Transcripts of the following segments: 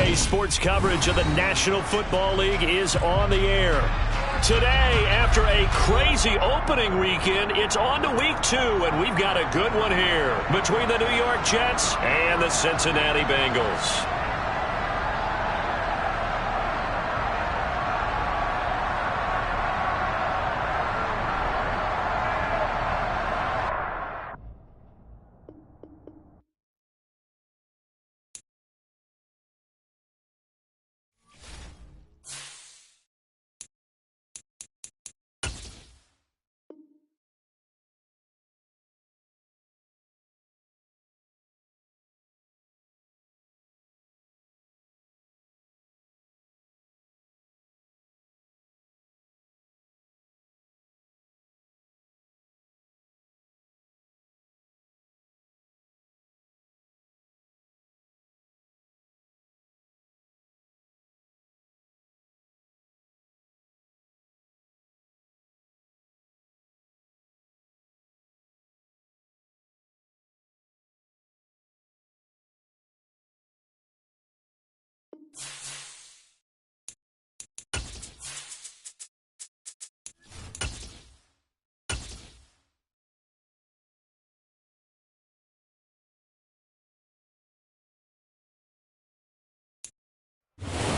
EA Sports coverage of the National Football League is on the air. Today, after a crazy opening weekend, it's on to week 2, and we've got a good one here between the New York Jets and the Cincinnati Bengals.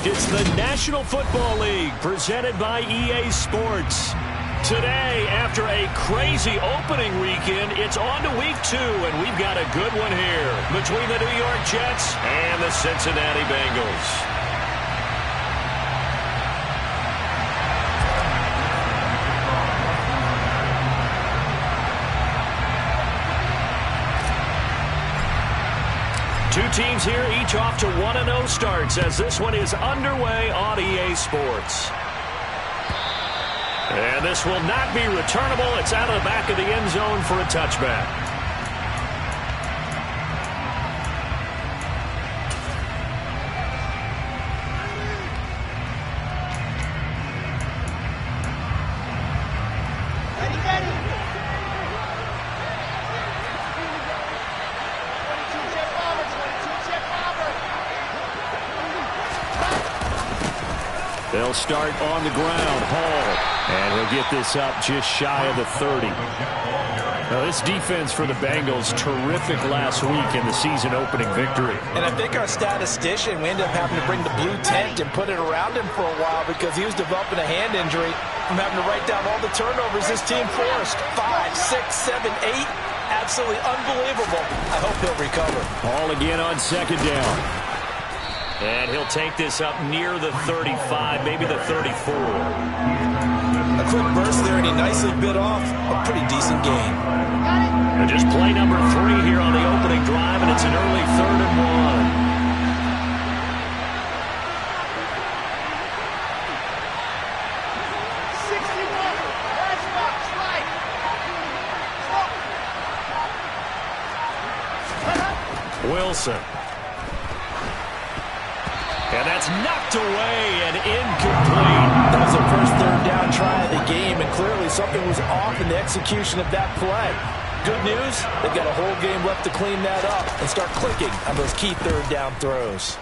It's the National Football League presented by EA Sports. Today, after a crazy opening weekend, it's on to week 2, and we've got a good one here between the New York Jets and the Cincinnati Bengals. Two teams here, each off to 1-0 starts as this one is underway on EA Sports. And this will not be returnable. It's out of the back of the end zone for a touchback. They'll start on the ground. Hall. And he'll get this up just shy of the 30. Now, this defense for the Bengals, terrific last week in the season-opening victory. And I think our statistician, we ended up having to bring the blue tent and put it around him for a while because he was developing a hand injury from having to write down all the turnovers this team forced. 5, 6, 7, 8. Absolutely unbelievable. I hope he'll recover. Ball again on second down. And he'll take this up near the 35, maybe the 34. A quick burst there, and he nicely bit off a pretty decent gain. And just play number 3 here on the opening drive, and it's an early 3rd and 1. Wilson. And that's knocked away and incomplete. That was the first 3rd down try of the game, and clearly something was off in the execution of that play. Good news, they've got a whole game left to clean that up and start clicking on those key 3rd down throws.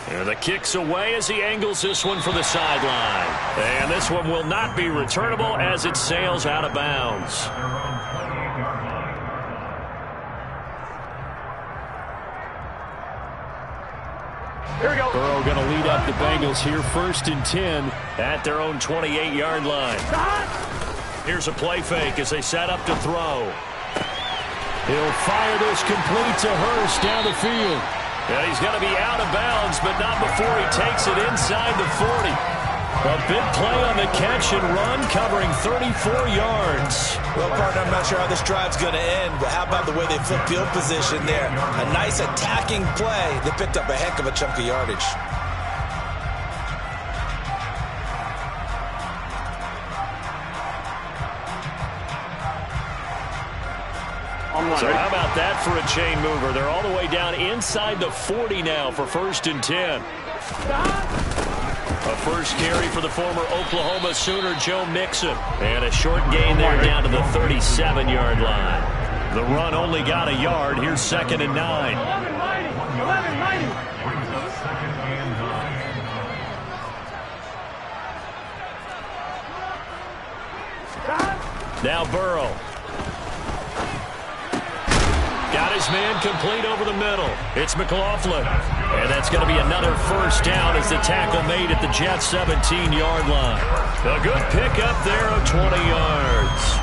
And the kick's away as he angles this one for the sideline. And this one will not be returnable as it sails out of bounds. Here we go. Burrow going to lead up the Bengals here, 1st and 10 at their own 28-yard line. Here's a play fake as they set up to throw. He'll fire this complete to Hurst down the field. Yeah, he's going to be out of bounds, but not before he takes it inside the 40. A big play on the catch and run, covering 34 yards. Well, partner, I'm not sure how this drive's going to end, but how about the way they flip field position there? A nice attacking play. They picked up a heck of a chunk of yardage. So how about that for a chain mover? They're all the way down inside the 40 now for 1st and 10. A first carry for the former Oklahoma Sooner, Joe Mixon. And a short gain there down to the 37-yard line. The run only got a yard. Here's 2nd and 9. Now Burrow. Got his man complete over the middle. It's McLaughlin. And that's going to be another first down as the tackle made at the Jets' 17-yard line. A good pickup there of 20 yards.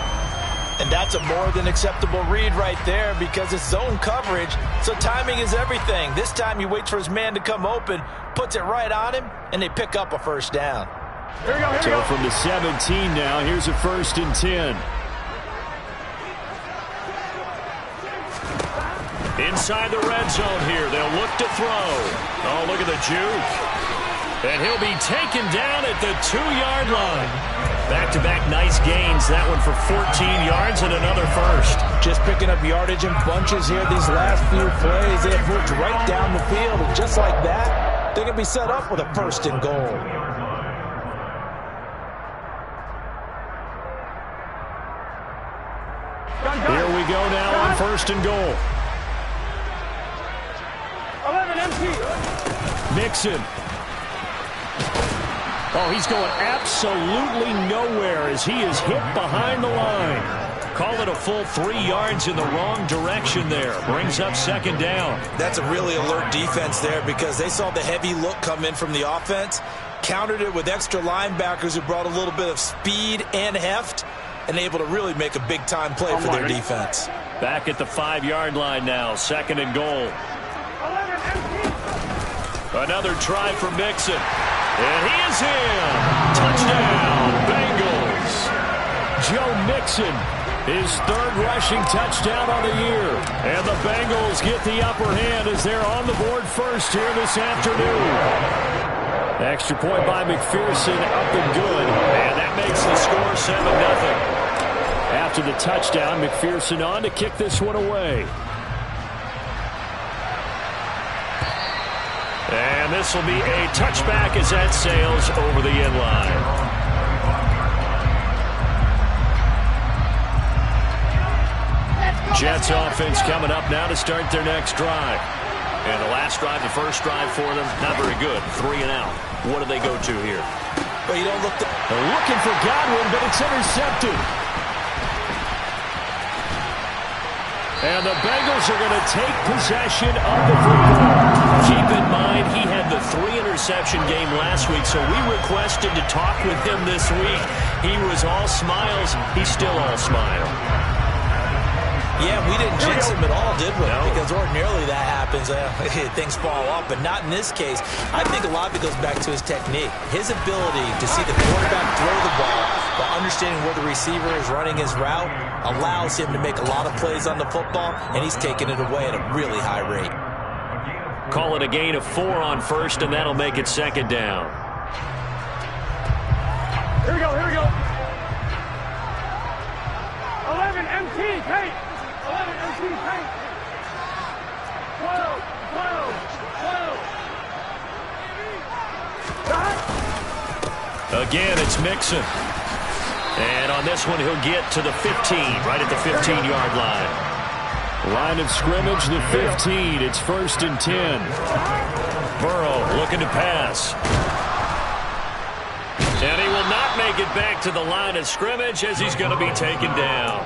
And that's a more than acceptable read right there because it's zone coverage, so timing is everything. This time he waits for his man to come open, puts it right on him, and they pick up a first down. Here we go, so from the 17 now, here's a 1st and 10. Inside the red zone here. They'll look to throw. Oh, look at the juke. And he'll be taken down at the 2-yard line. Back-to-back nice gains. That one for 14 yards and another first. Just picking up yardage in bunches here these last few plays. They have moved right down the field. And just like that, they're going to be set up with a 1st and goal. Here we go now on 1st and goal. 11 empty. Mixon. Oh, he's going absolutely nowhere as he is hit behind the line. Call it a full 3 yards in the wrong direction there. Brings up 2nd down. That's a really alert defense there because they saw the heavy look come in from the offense, countered it with extra linebackers who brought a little bit of speed and heft, and able to really make a big-time play for their defense. Back at the 5-yard line now, 2nd and goal. Another try for Mixon. And he is in. Touchdown, Bengals. Joe Mixon, his 3rd rushing touchdown on the year. And the Bengals get the upper hand as they're on the board first here this afternoon. Extra point by McPherson, up and good. And that makes the score 7-0. After the touchdown, McPherson on to kick this one away. And this will be a touchback as that sails over the end line. Jets offense coming up now to start their next drive. And the last drive, the first drive for them, not very good. 3 and out. What do they go to here? Well, you don't look. They're looking for Godwin, but it's intercepted. And the Bengals are going to take possession of the football. Keep in mind, he had the 3-interception game last week, so we requested to talk with him this week. He was all smiles. He's still all smile. Yeah, we didn't jinx him at all, did we? No. Because ordinarily that happens. Things fall off, but not in this case. I think a lot of it goes back to his technique. His ability to see the quarterback throw the ball while understanding where the receiver is running his route allows him to make a lot of plays on the football, and he's taking it away at a really high rate. Call it a gain of 4 on 1st, and that'll make it 2nd down. Here we go, here we go. 11 empty, Kate. 11 empty, Kate. 12, 12, 12. Again, it's Mixon. And on this one, he'll get to the 15, right at the 15-yard line. Line of scrimmage, the 15. It's 1st and 10. Burrow looking to pass. And he will not make it back to the line of scrimmage as he's going to be taken down.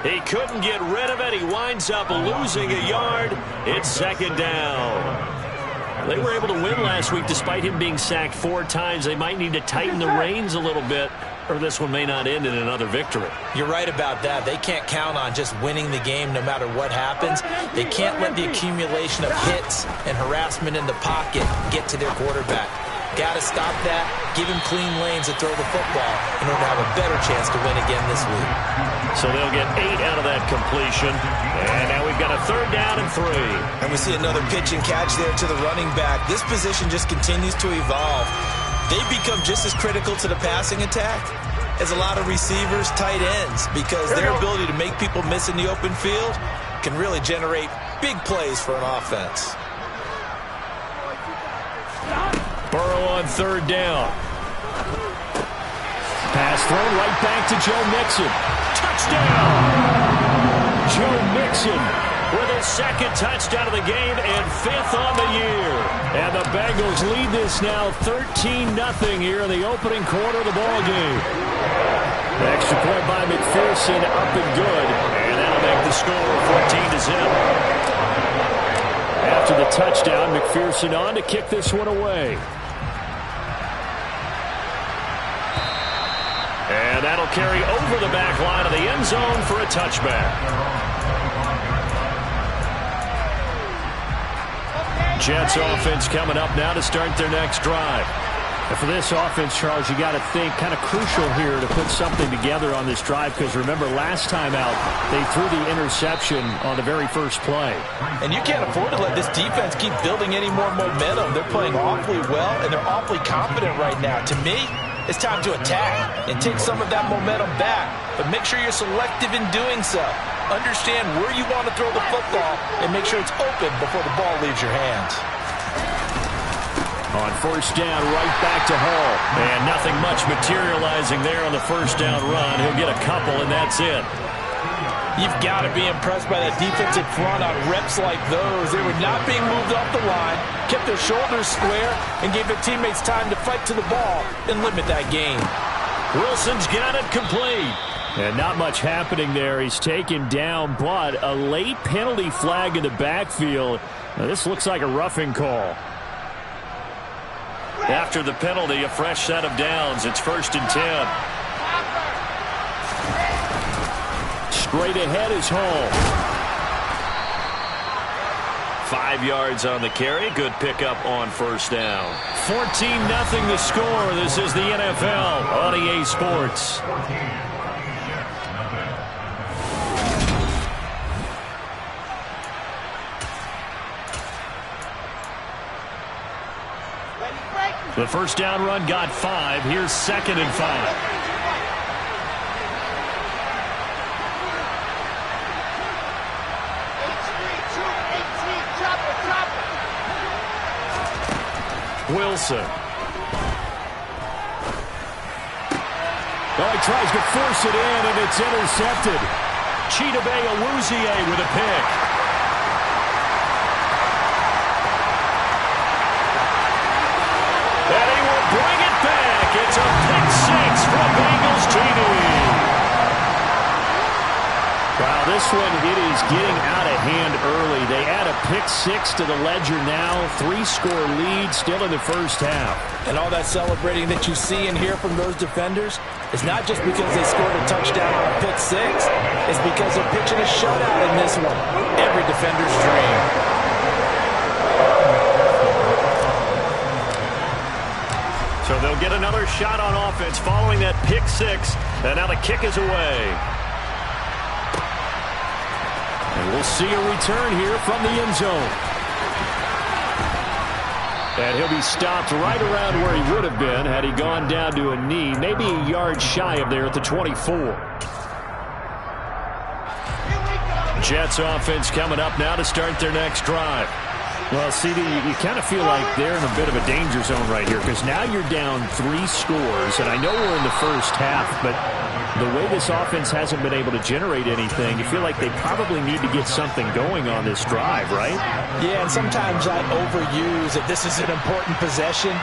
He couldn't get rid of it. He winds up losing a yard. It's 2nd down. They were able to win last week despite him being sacked 4 times. They might need to tighten the reins a little bit, or this one may not end in another victory. You're right about that. They can't count on just winning the game no matter what happens. They can't let the accumulation of hits and harassment in the pocket get to their quarterback. Got to stop that, give him clean lanes to throw the football in order to have a better chance to win again this week. So they'll get 8 out of that completion. And now we've got a 3rd down and 3. And we see another pitch and catch there to the running back. This position just continues to evolve. They become just as critical to the passing attack as a lot of receivers, tight ends, because their ability to make people miss in the open field can really generate big plays for an offense. Burrow on 3rd down. Pass thrown right back to Joe Mixon. Touchdown! Joe Mixon with his 2nd touchdown of the game and 5th on the year. And the Bengals lead this now 13-0 here in the opening quarter of the ball game. Extra point by McPherson, up and good. And that'll make the score 14-0. After the touchdown, McPherson on to kick this one away. And that'll carry over the back line of the end zone for a touchback. Jets offense coming up now to start their next drive. And for this offense, Charles, you got to think kind of crucial here to put something together on this drive, because remember last time out they threw the interception on the very first play. And you can't afford to let this defense keep building any more momentum. They're playing awfully well and they're awfully confident right now. To me, it's time to attack and take some of that momentum back, but make sure you're selective in doing so. Understand where you want to throw the football and make sure it's open before the ball leaves your hands. On first down, right back to Hall. And nothing much materializing there on the first down run. He'll get a couple, and that's it. You've got to be impressed by that defensive front on reps like those. They were not being moved off the line, kept their shoulders square, and gave their teammates time to fight to the ball and limit that gain. Wilson's got it complete. And not much happening there. He's taken down, but a late penalty flag in the backfield. Now, this looks like a roughing call. After the penalty, a fresh set of downs. It's 1st and 10. Straight ahead is Hall. 5 yards on the carry. Good pickup on first down. 14-0 the score. This is the NFL on EA Sports. The first down run got 5. Here's 2nd and 5. Wilson. Oh, he tries to force it in, and it's intercepted. Chidobe Awuzie with a pick. And he will bring it back. It's a pick 6 from Bengals TV. Wow, this one, it is getting out of hand early. They add a pick 6 to the ledger now. 3-score lead still in the first half. And all that celebrating that you see and hear from those defenders is not just because they scored a touchdown on a pick 6. It's because they're pitching a shutout in this one. Every defender's dream. So they'll get another shot on offense following that pick 6. And now the kick is away. And we'll see a return here from the end zone. And he'll be stopped right around where he would have been had he gone down to a knee, maybe a yard shy of there at the 24. Jets offense coming up now to start their next drive. Well, CD, you kind of feel like they're in a bit of a danger zone right here, because now you're down 3 scores, and I know we're in the first half, but the way this offense hasn't been able to generate anything, you feel like they probably need to get something going on this drive, right? Yeah, and sometimes I overuse that this is an important possession,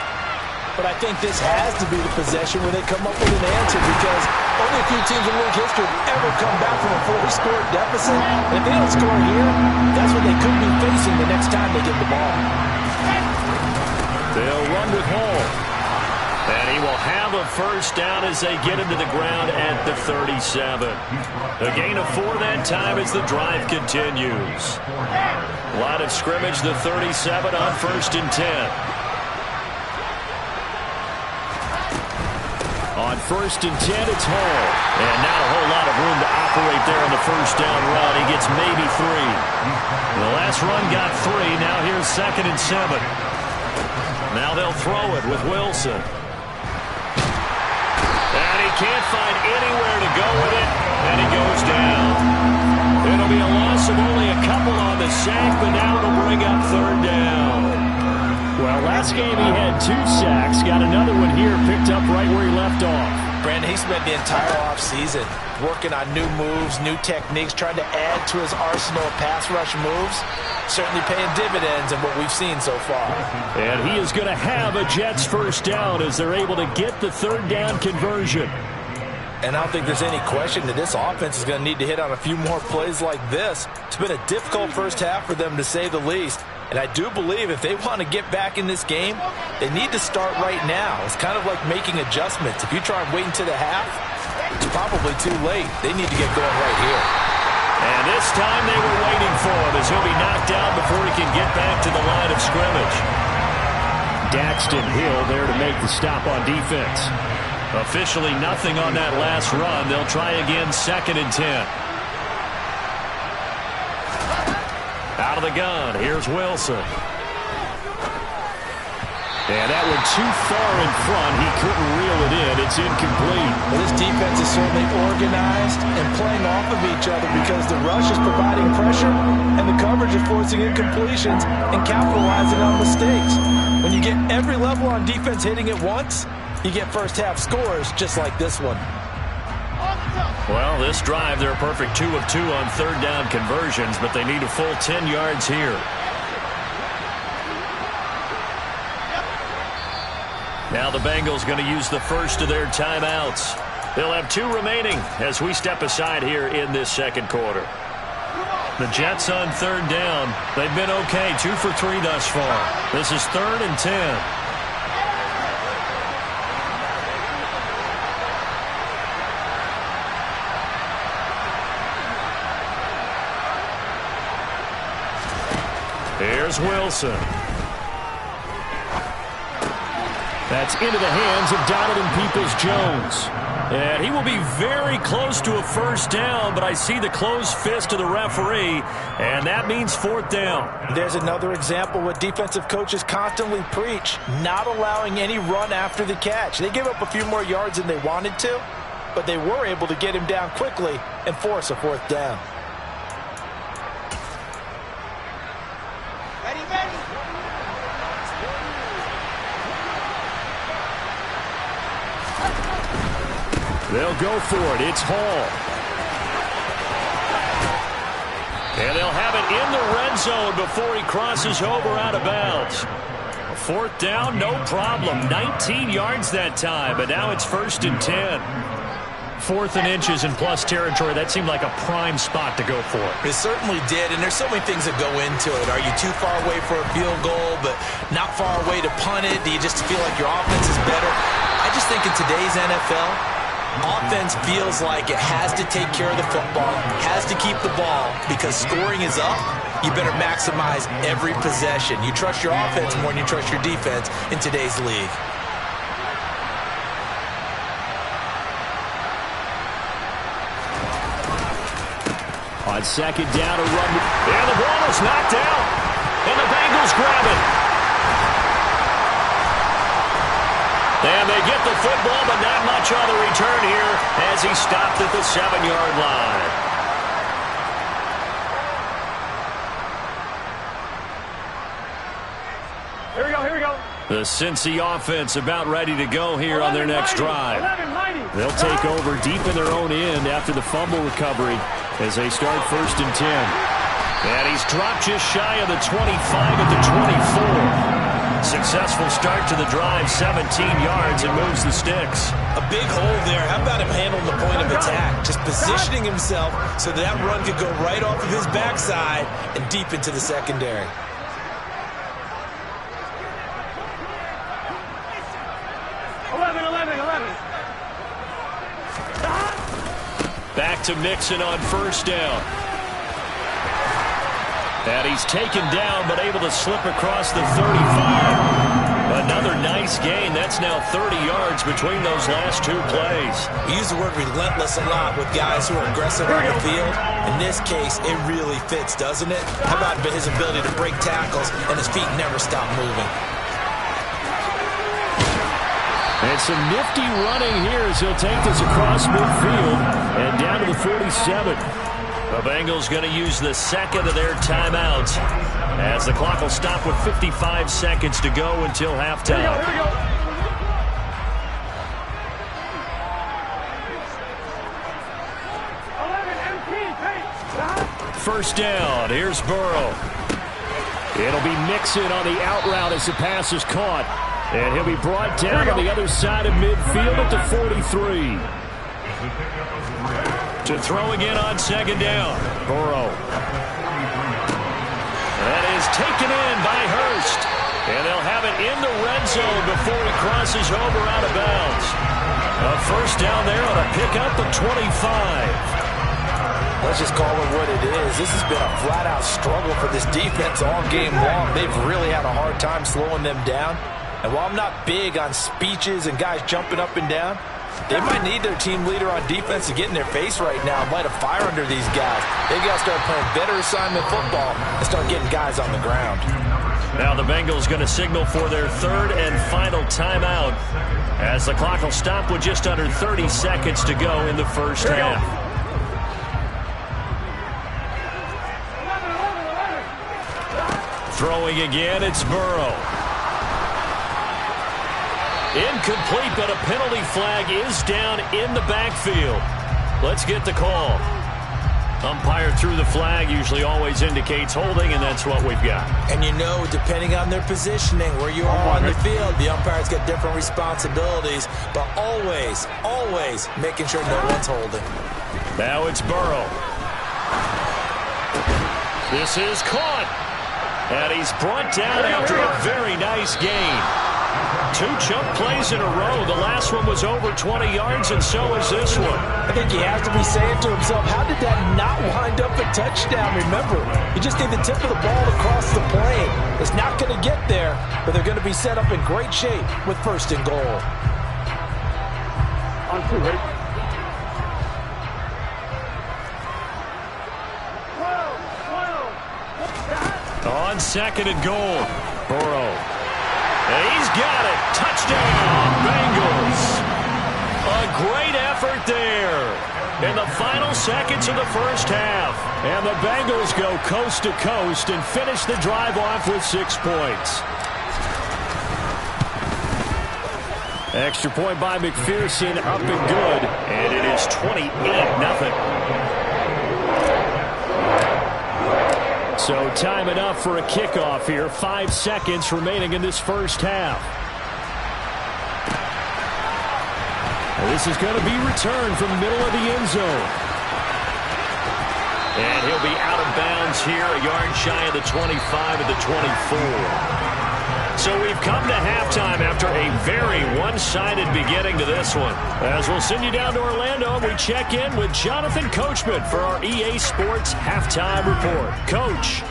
but I think this has to be the possession where they come up with an answer, because only a few teams in league history have ever come back from a 4-score deficit. And if they don't score here, that's what they could be facing the next time they get the ball. They'll run with Hall. And he will have a first down as they get into the ground at the 37. A gain of 4 that time as the drive continues. Line of scrimmage, the 37 on 1st and 10. On 1st and 10, it's Hall. And not a whole lot of room to operate there on the first down run. He gets maybe 3. The last run got 3. Now here's 2nd and 7. Now they'll throw it with Wilson. And he can't find anywhere to go with it. And he goes down. It'll be a loss of only a couple on the sack, but now it'll bring up 3rd down. Well, last game he had 2 sacks. Got another one here, picked up right where he left off. Brandon, he spent the entire offseason working on new moves, new techniques, trying to add to his arsenal of pass rush moves. Certainly paying dividends in what we've seen so far. And he is going to have a Jets first down as they're able to get the 3rd down conversion. And I don't think there's any question that this offense is going to need to hit on a few more plays like this. It's been a difficult first half for them, to say the least. And I do believe if they want to get back in this game, they need to start right now. It's kind of like making adjustments. If you try and wait until the half, it's probably too late. They need to get going right here. And this time they were waiting for him as he'll be knocked down before he can get back to the line of scrimmage. Daxton Hill there to make the stop on defense. Officially nothing on that last run. They'll try again, 2nd and 10. Out of the gun, here's Wilson. And that one too far in front. He couldn't reel it in. It's incomplete. Well, this defense is certainly organized and playing off of each other because the rush is providing pressure and the coverage is forcing incompletions and capitalizing on mistakes. When you get every level on defense hitting at once, you get first half scores just like this one. Well, this drive, they're a perfect 2 of 2 on 3rd down conversions, but they need a full 10 yards here. Now the Bengals going to use the first of their timeouts. They'll have 2 remaining as we step aside here in this 2nd quarter. The Jets on 3rd down. They've been okay, 2 for 3 thus far. This is 3rd and 10. Here's Wilson. That's into the hands of Donovan Peoples-Jones. And he will be very close to a first down, but I see the closed fist of the referee, and that means 4th down. There's another example what defensive coaches constantly preach, not allowing any run after the catch. They gave up a few more yards than they wanted to, but they were able to get him down quickly and force a 4th down. They'll go for it. It's Hall. And they'll have it in the red zone before he crosses over out of bounds. 4th down, no problem. 19 yards that time, but now it's 1st and 10. 4th and inches in plus territory. That seemed like a prime spot to go for. It certainly did, and there's so many things that go into it. Are you too far away for a field goal, but not far away to punt it? Do you just feel like your offense is better? I just think in today's NFL, offense feels like it has to take care of the football, has to keep the ball, because scoring is up. You better maximize every possession. You trust your offense more than you trust your defense in today's league. On 2nd down, a run. And the ball is knocked out, and the Bengals grab it. And they get the football, but not much on the return here as he stopped at the 7-yard line. Here we go, here we go. The Cincy offense about ready to go here on their next drive. They'll take over deep in their own end after the fumble recovery as they start 1st and 10. And he's dropped just shy of the 25 at the 24. Successful start to the drive, 17 yards, and moves the sticks. A big hole there. How about him handling the point of attack? Just positioning himself so that run could go right off of his backside and deep into the secondary. Back to Mixon on 1st down. And he's taken down, but able to slip across the 35. Another nice gain. That's now 30 yards between those last 2 plays. We use the word relentless a lot with guys who are aggressive on the field. In this case, it really fits, doesn't it? How about his ability to break tackles and his feet never stop moving? And some nifty running here as he'll take this across midfield and down to the 47. The Bengals going to use the 2nd of their timeouts as the clock will stop with 55 seconds to go until halftime. Here we go. 1st down. Here's Burrow. It'll be Mixon on the out route as the pass is caught. And he'll be brought down on the other side of midfield at the 43. To throw again on second down. Burrow. That is taken in by Hurst. And they'll have it in the red zone before he crosses over out of bounds. A first down there on a pickup of 25. Let's just call it what it is. This has been a flat-out struggle for this defense all game long. They've really had a hard time slowing them down. And while I'm not big on speeches and guys jumping up and down, they might need their team leader on defense to get in their face right now and light a fire under these guys. They got to start playing better assignment football and start getting guys on the ground. Now the Bengals going to signal for their third and final timeout as the clock will stop with just under 30 seconds to go in the first half. Throwing again, it's Burrow. Incomplete, but a penalty flag is down in the backfield. Let's get the call. Umpire threw the flag, usually always indicates holding, and that's what we've got. And you know, depending on their positioning, where you are on the field, the umpires get different responsibilities, but always, always making sure no one's holding. Now it's Burrow. This is caught. And he's brought down after a very nice gain. 2 chunk plays in a row. The last one was over 20 yards, and so is this one. I think he has to be saying to himself, how did that not wind up a touchdown? Remember, you just need the tip of the ball across the plane. It's not going to get there, but they're going to be set up in great shape with first and goal. On 2, ready? On second and goal, Burrow. And he's got it. Touchdown, Bengals. A great effort there in the final seconds of the first half. And the Bengals go coast to coast and finish the drive off with 6 points. Extra point by McPherson, up and good. And it is 28-0. So time enough for a kickoff here. 5 seconds remaining in this first half. And this is going to be returned from the middle of the end zone. And he'll be out of bounds here, a yard shy of the 25 at the 24. So we've come to halftime after a very one-sided beginning to this one. As we'll send you down to Orlando, we check in with Jonathan Coachman for our EA Sports Halftime Report. Coach.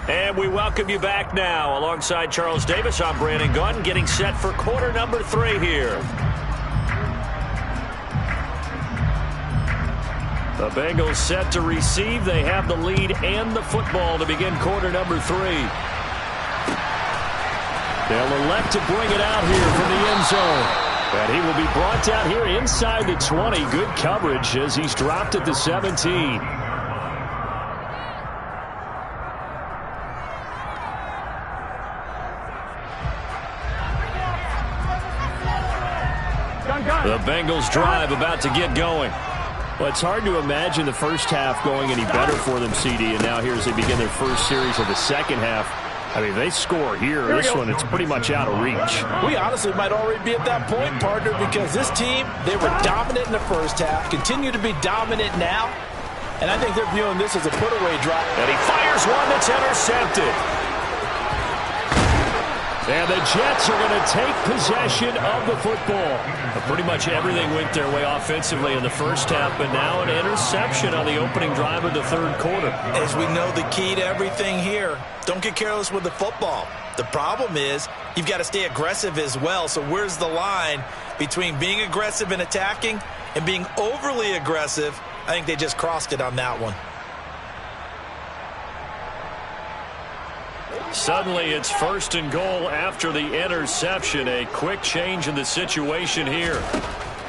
And we welcome you back now. Alongside Charles Davis, I'm Brandon Gunn, getting set for quarter number 3 here. The Bengals set to receive. They have the lead and the football to begin quarter number 3. They'll elect to bring it out here from the end zone. And he will be brought down here inside the 20. Good coverage as he's dropped at the 17. The Bengals drive about to get going. Well, it's hard to imagine the first half going any better for them, CD, and now here as they begin their first series of the second half. I mean, they score here. This one, it's pretty much out of reach. We honestly might already be at that point, partner, because this team, they were dominant in the first half, continue to be dominant now, and I think they're viewing this as a put-away drive. And he fires one that's intercepted. And the Jets are going to take possession of the football. Pretty much everything went their way offensively in the first half, but now an interception on the opening drive of the third quarter. As we know, the key to everything here, don't get careless with the football. The problem is you've got to stay aggressive as well. So where's the line between being aggressive and attacking and being overly aggressive? I think they just crossed it on that one. Suddenly it's first and goal after the interception. A quick change in the situation here.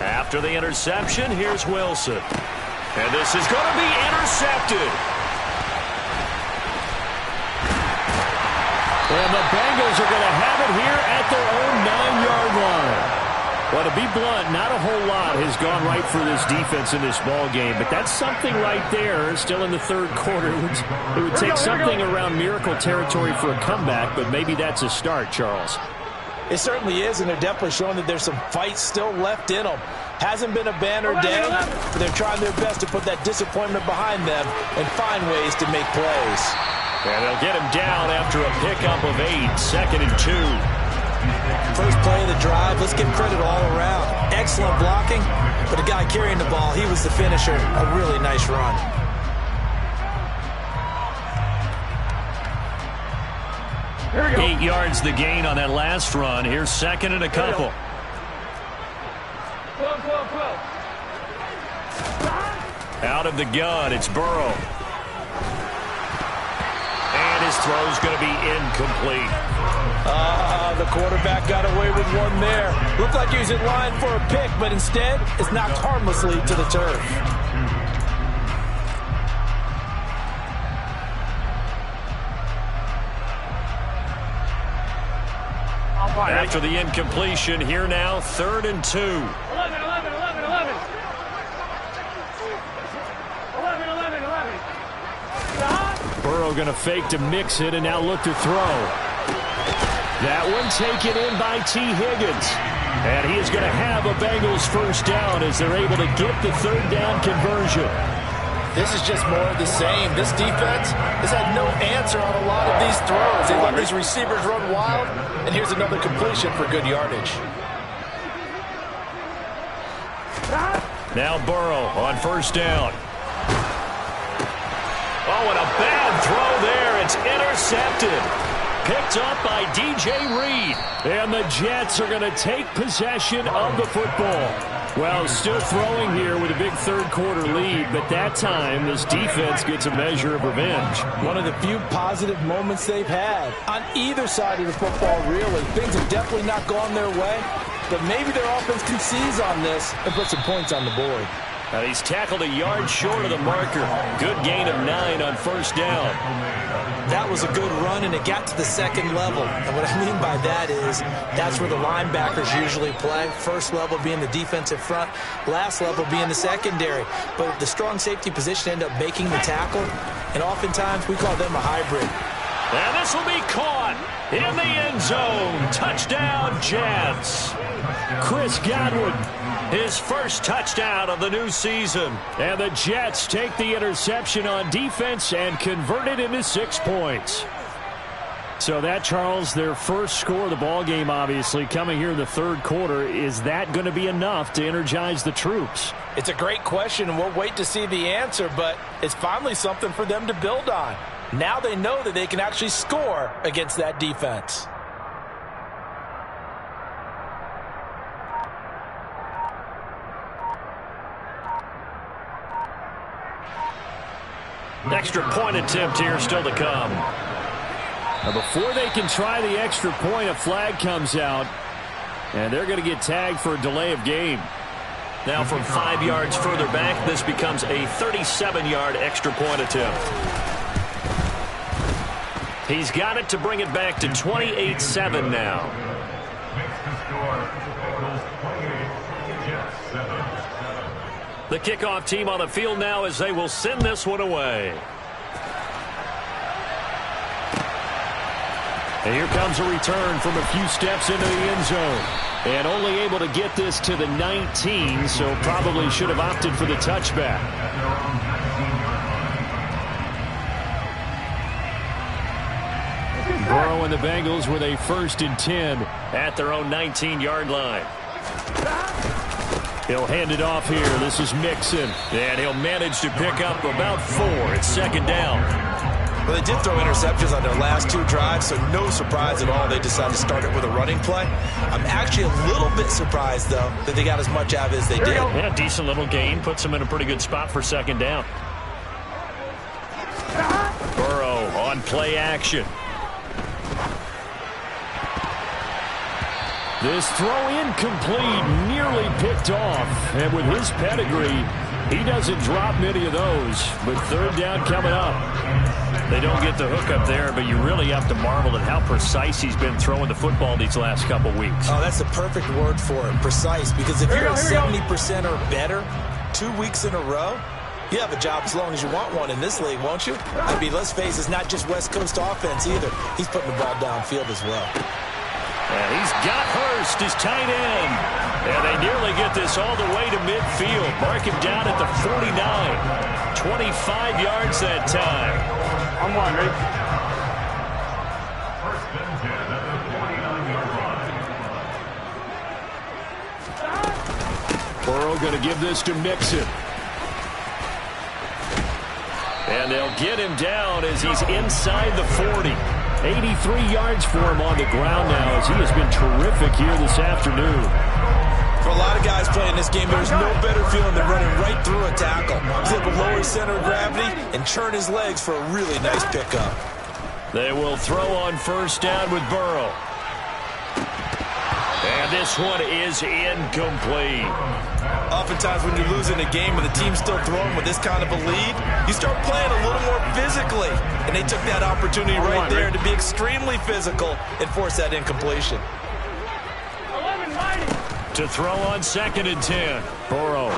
After the interception, here's Wilson. And this is going to be intercepted. And the Bengals are going to have it here at their own 9-yard line. Well, to be blunt, not a whole lot has gone right for this defense in this ball game, but that's something right there. Still in the third quarter. It would take something around miracle territory for a comeback, but maybe that's a start, Charles. It certainly is, and they're definitely showing that there's some fight still left in them. Hasn't been a banner day, but they're trying their best to put that disappointment behind them and find ways to make plays. And they'll get him down after a pickup of 8, 2nd and 2. First play of the drive, let's give credit all around. Excellent blocking, but the guy carrying the ball, he was the finisher. A really nice run. Here we go. 8 yards the gain on that last run. Here's 2nd and a couple. 12. Out of the gun, it's Burrow. And his throw's going to be incomplete. The quarterback got away with one there. Looked like he was in line for a pick, but instead, it's knocked harmlessly to the turf. After the incompletion, here now, 3rd and 2. 11. Burrow going to fake to mix it and now look to throw. That one taken in by T. Higgins. And he is going to have a Bengals first down as they're able to get the 3rd down conversion. This is just more of the same. This defense has had no answer on a lot of these throws. They let these receivers run wild, and here's another completion for good yardage. Now Burrow on first down. Oh, and a bad throw there. It's intercepted. Picked up by DJ Reed. And the Jets are going to take possession of the football. Well, still throwing here with a big third quarter lead, but that time this defense gets a measure of revenge. One of the few positive moments they've had on either side of the football, really. Things have definitely not gone their way, but maybe their offense can seize on this and put some points on the board. Now he's tackled a yard short of the marker. Good gain of 9 on first down. That was a good run, and it got to the second level. And what I mean by that is that's where the linebackers usually play. First level being the defensive front, last level being the secondary. But the strong safety position end up making the tackle, and oftentimes we call them a hybrid. And this will be caught in the end zone. Touchdown, Jets. Chris Godwin, his first touchdown of the new season. And the Jets take the interception on defense and convert it into 6 points. So that, Charles, their first score of the ball game, obviously, coming here in the third quarter. Is that going to be enough to energize the troops? It's a great question, and we'll wait to see the answer, but it's finally something for them to build on. Now they know that they can actually score against that defense. Extra point attempt here still to come. Now before they can try the extra point, a flag comes out, and they're going to get tagged for a delay of game. Now from 5 yards further back, this becomes a 37-yard extra point attempt. He's got it to bring it back to 28-7 now. The kickoff team on the field now as they will send this one away. And here comes a return from a few steps into the end zone. And only able to get this to the 19, so probably should have opted for the touchback. Burrow and the Bengals with a 1st and 10 at their own 19-yard line. He'll hand it off here. This is Mixon. And he'll manage to pick up about 4. It's 2nd down. Well, they did throw interceptions on their last 2 drives, so no surprise at all they decided to start it with a running play. I'm actually a little bit surprised, though, that they got as much out of it as they did. Yeah, decent little gain. Puts them in a pretty good spot for 2nd down. Burrow on play action. This throw incomplete, nearly picked off. And with his pedigree, he doesn't drop many of those. But 3rd down coming up. They don't get the hook up there, but you really have to marvel at how precise he's been throwing the football these last couple weeks. Oh, that's the perfect word for it, precise, because if you're at 70% or better 2 weeks in a row, you have a job as long as you want one in this league, won't you? I mean, let's face it, it's not just West Coast offense either. He's putting the ball downfield as well. And he's got Hurst, his tight end. And they nearly get this all the way to midfield. Mark him down at the 49. 25 yards that time. I'm one, ready? Burrow going to give this to Mixon. And they'll get him down as he's inside the 40. 83 yards for him on the ground now as he has been terrific here this afternoon. For a lot of guys playing this game, there's no better feeling than running right through a tackle. He's able to lower his center of gravity and churn his legs for a really nice pickup. They will throw on first down with Burrow. And this one is incomplete. Oftentimes when you're losing a game and the team's still throwing with this kind of a lead, you start playing a little more physically. And they took that opportunity right there to be extremely physical and force that incompletion. To throw on 2nd and 10. Burrow.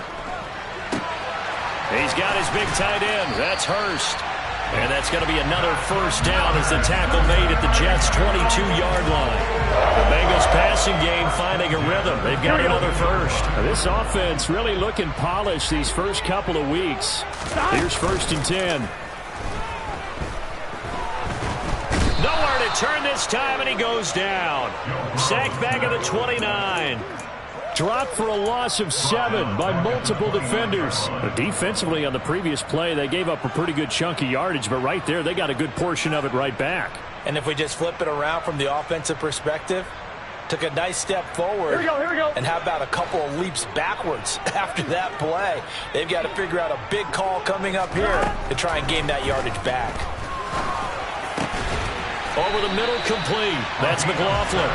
He's got his big tight end. That's Hurst. And that's going to be another first down as the tackle made at the Jets' 22-yard line. The Bengals passing game finding a rhythm. They've got another first. Now, this offense really looking polished these first couple of weeks. Here's 1st and 10. Nowhere to turn this time, and he goes down. Sacked back at the 29. Dropped for a loss of 7 by multiple defenders. But defensively on the previous play, they gave up a pretty good chunk of yardage, but right there, they got a good portion of it right back. And if we just flip it around from the offensive perspective, took a nice step forward. Here we go. And how about a couple of leaps backwards after that play? They've got to figure out a big call coming up here to try and gain that yardage back. Over the middle, complete. That's McLaughlin.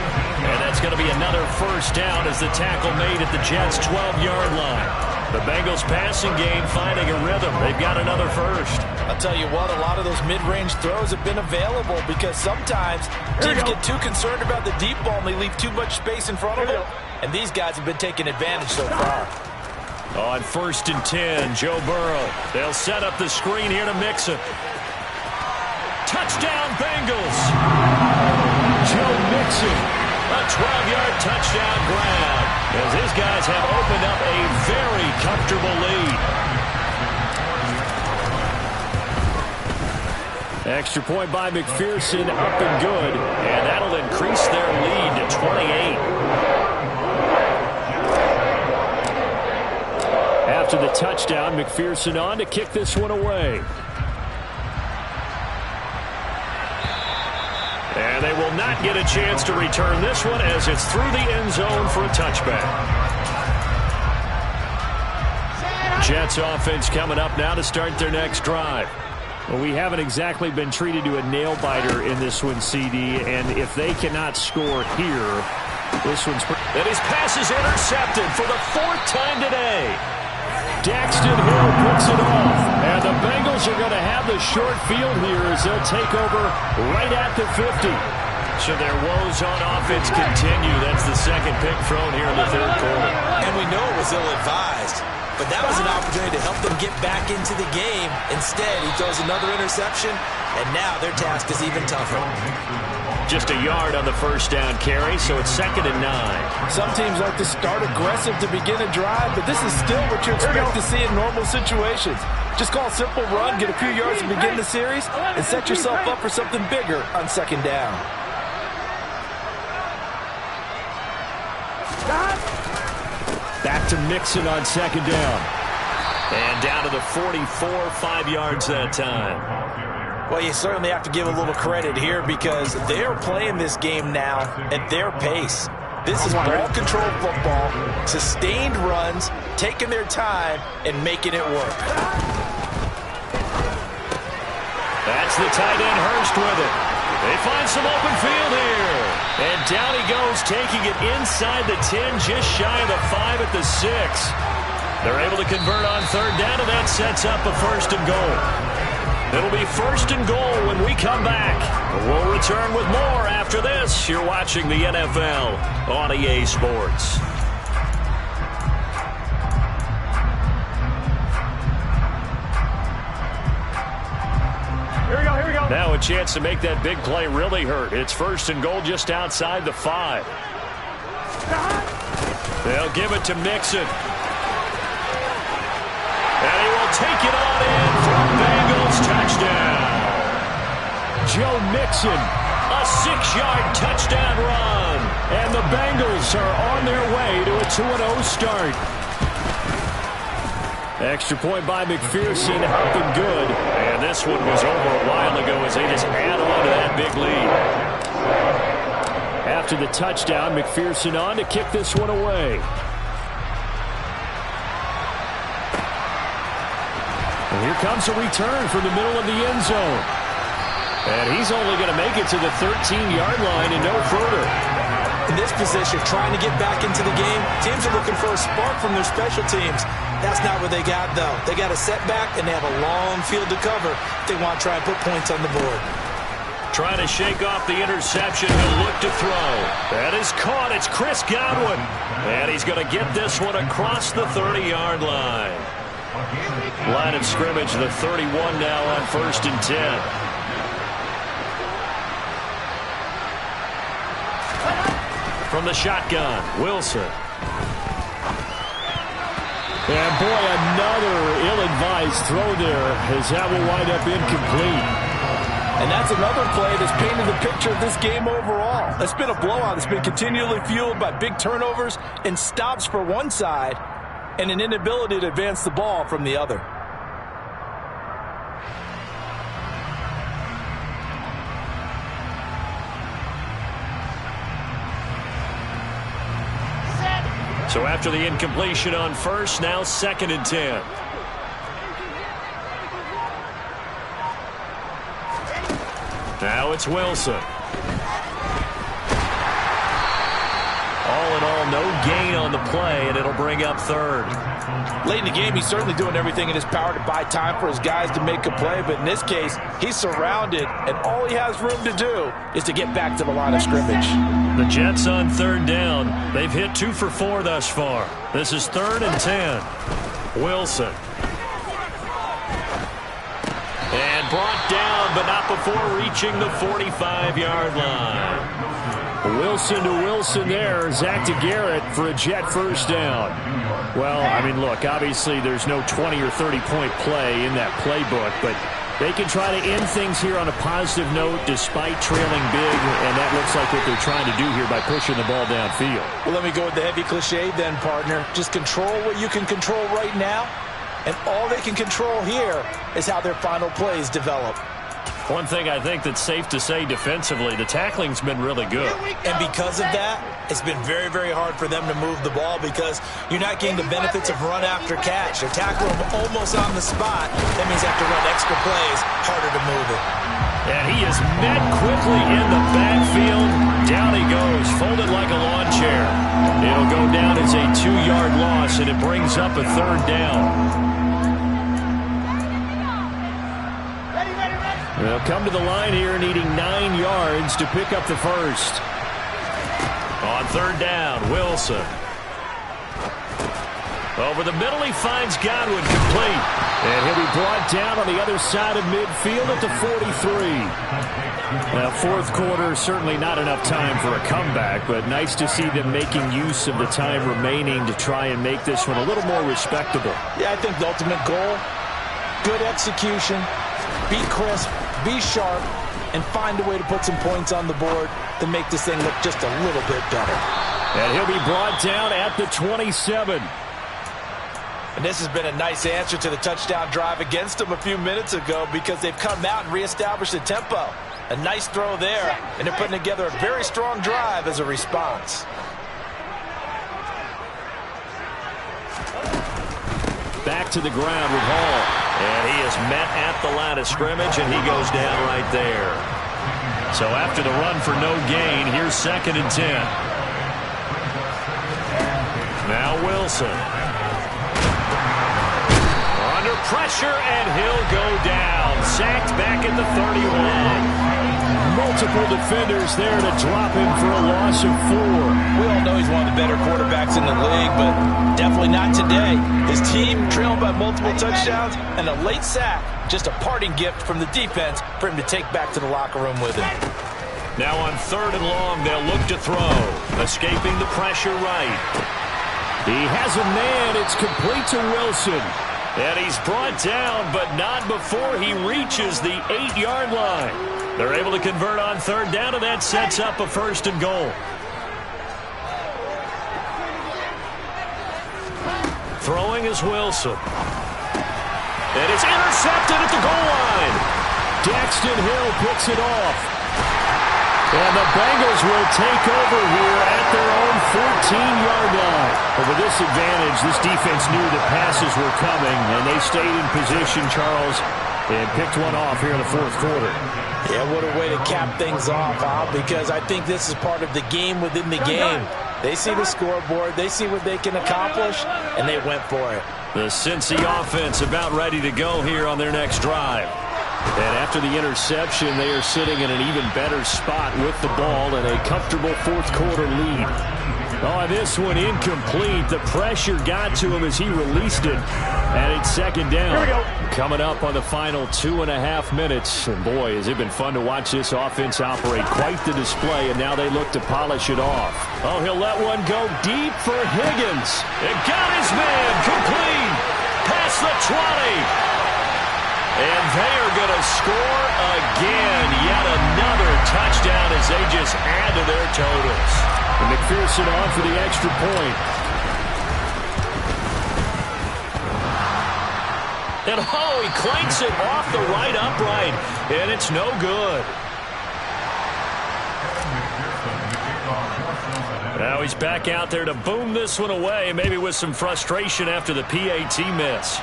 And that's going to be another first down as the tackle made at the Jets' 12-yard line. The Bengals passing game finding a rhythm. They've got another first. I'll tell you what, a lot of those mid-range throws have been available because sometimes teams get too concerned about the deep ball and they leave too much space in front of them. And these guys have been taking advantage so far. On 1st and 10, Joe Burrow. They'll set up the screen here to Mixon. Touchdown, Bengals. Joe Mixon, a 12-yard touchdown grab as his guys have opened up a very comfortable lead. Extra point by McPherson, up and good, and that'll increase their lead to 28. After the touchdown, McPherson on to kick this one away. And they will not get a chance to return this one as it's through the end zone for a touchback. Jets offense coming up now to start their next drive. Well, we haven't exactly been treated to a nail-biter in this one, CD, and if they cannot score here, this one's... And his pass is intercepted for the 4th time today. Daxton Hill puts it off, and the Bengals are going to have the short field here as they'll take over right at the 50. So their woes on offense continue. That's the second pick thrown here in the 3rd quarter. And we know it was ill-advised, but that was an opportunity to help them get back into the game. Instead, he throws another interception, and now their task is even tougher. Just a yard on the first down carry, so it's 2nd and 9. Some teams like to start aggressive to begin a drive, but this is still what you expect to see in normal situations. Just call a simple run, get a few yards to begin the series, and set yourself up for something bigger on 2nd down. Back to Mixon on 2nd down. And down to the 44, 5 yards that time. Well, you certainly have to give a little credit here because they're playing this game now at their pace. This is ball control football, sustained runs, taking their time, and making it work. That's the tight end Hurst with it. They find some open field here. And down he goes, taking it inside the 10, just shy of the 5 at the 6. They're able to convert on 3rd down, and that sets up a 1st and goal. It'll be 1st and goal when we come back. We'll return with more after this. You're watching the NFL on EA Sports. Here we go. Now a chance to make that big play really hurt. It's 1st and goal just outside the 5. They'll give it to Mixon. And he will take it on in for a Bengals touchdown. Joe Mixon, a 6-yard touchdown run. and the Bengals are on their way to a 2-0 start. Extra point by McPherson, up and good. And this one was over a while ago as they just add on to that big lead. After the touchdown, McPherson on to kick this one away. And here comes a return from the middle of the end zone. And he's only going to make it to the 13-yard line and no further. In this position, trying to get back into the game, teams are looking for a spark from their special teams. That's not what they got, though. They got a setback, and they have a long field to cover if they want to try and put points on the board. Trying to shake off the interception. He'll look to throw. That is caught. It's Chris Godwin. And he's going to get this one across the 30-yard line. Line of scrimmage, the 31 now on 1st and 10. From the shotgun, Wilson. And boy, another ill-advised throw there as that will wind up incomplete. And that's another play that's painted the picture of this game overall. It's been a blowout. It's been continually fueled by big turnovers and stops for one side and an inability to advance the ball from the other. So after the incompletion on 1st, now 2nd and 10. Now it's Wilson. All in all, no gain on the play, and it'll bring up 3rd. Late in the game, he's certainly doing everything in his power to buy time for his guys to make a play, but in this case, he's surrounded, and all he has room to do is to get back to the line of scrimmage. The Jets on 3rd down. They've hit 2 for 4 thus far. This is 3rd and 10. Wilson. And brought down, but not before reaching the 45-yard line. Wilson to Wilson there. Zach to Garrett for a Jet 1st down. Well, I mean, look, obviously there's no 20 or 30-point play in that playbook, but they can try to end things here on a positive note despite trailing big, and that looks like what they're trying to do here by pushing the ball downfield. Well, let me go with the heavy cliche then, partner. Just control what you can control right now, and all they can control here is how their final plays develop. One thing I think that's safe to say defensively, the tackling's been really good. And because of that, it's been very, very hard for them to move the ball because you're not getting the benefits of run after catch. They're tackling them almost on the spot. That means they have to run extra plays, harder to move it. And he is met quickly in the backfield. Down he goes, folded like a lawn chair. It'll go down as a 2-yard loss, and it brings up a 3rd down. They'll come to the line here needing 9 yards to pick up the 1st. On 3rd down, Wilson. Over the middle, he finds Godwin complete. And he'll be brought down on the other side of midfield at the 43. Now, 4th quarter, certainly not enough time for a comeback, but nice to see them making use of the time remaining to try and make this one a little more respectable. Yeah, I think the ultimate goal, good execution, be crisp, be sharp, and find a way to put some points on the board to make this thing look just a little bit better. And he'll be brought down at the 27. And this has been a nice answer to the touchdown drive against them a few minutes ago because they've come out and reestablished the tempo. A nice throw there, and they're putting together a very strong drive as a response. Back to the ground with Hall. And he is met at the line of scrimmage, and he goes down right there. So after the run for no gain, here's 2nd and 10. Now Wilson. Under pressure, and he'll go down. Sacked back at the 31. Multiple defenders there to drop him for a loss of 4. We all know he's one of the better quarterbacks in the league, but definitely not today. His team trailing by multiple touchdowns and a late sack. Just a parting gift from the defense for him to take back to the locker room with him. Now on 3rd and long, they'll look to throw. Escaping the pressure right. He has a man. It's complete to Wilson. And he's brought down, but not before he reaches the 8-yard line. They're able to convert on 3rd down, and that sets up a 1st and goal. Throwing is Wilson. And it's intercepted at the goal line. Daxton Hill picks it off. And the Bengals will take over here at their own 14-yard line. But with this advantage, this defense knew the passes were coming, and they stayed in position, Charles, and picked one off here in the 4th quarter. Yeah, what a way to cap things off, Al, because I think this is part of the game within the game. They see the scoreboard, they see what they can accomplish, and they went for it. The Cincy offense about ready to go here on their next drive. And after the interception, they are sitting in an even better spot with the ball and a comfortable 4th quarter lead. Oh, this one incomplete. The pressure got to him as he released it. And it's 2nd down. Here we go. Coming up on the final 2.5 minutes. And boy, has it been fun to watch this offense operate. Quite the display, and now they look to polish it off. Oh, he'll let one go deep for Higgins. It got his man complete. Past the 20. And they are going to score again. Yet another touchdown as they just add to their totals. And McPherson on for the extra point. And oh, he clanks it off the right upright. And it's no good. Now he's back out there to boom this one away, maybe with some frustration after the PAT miss.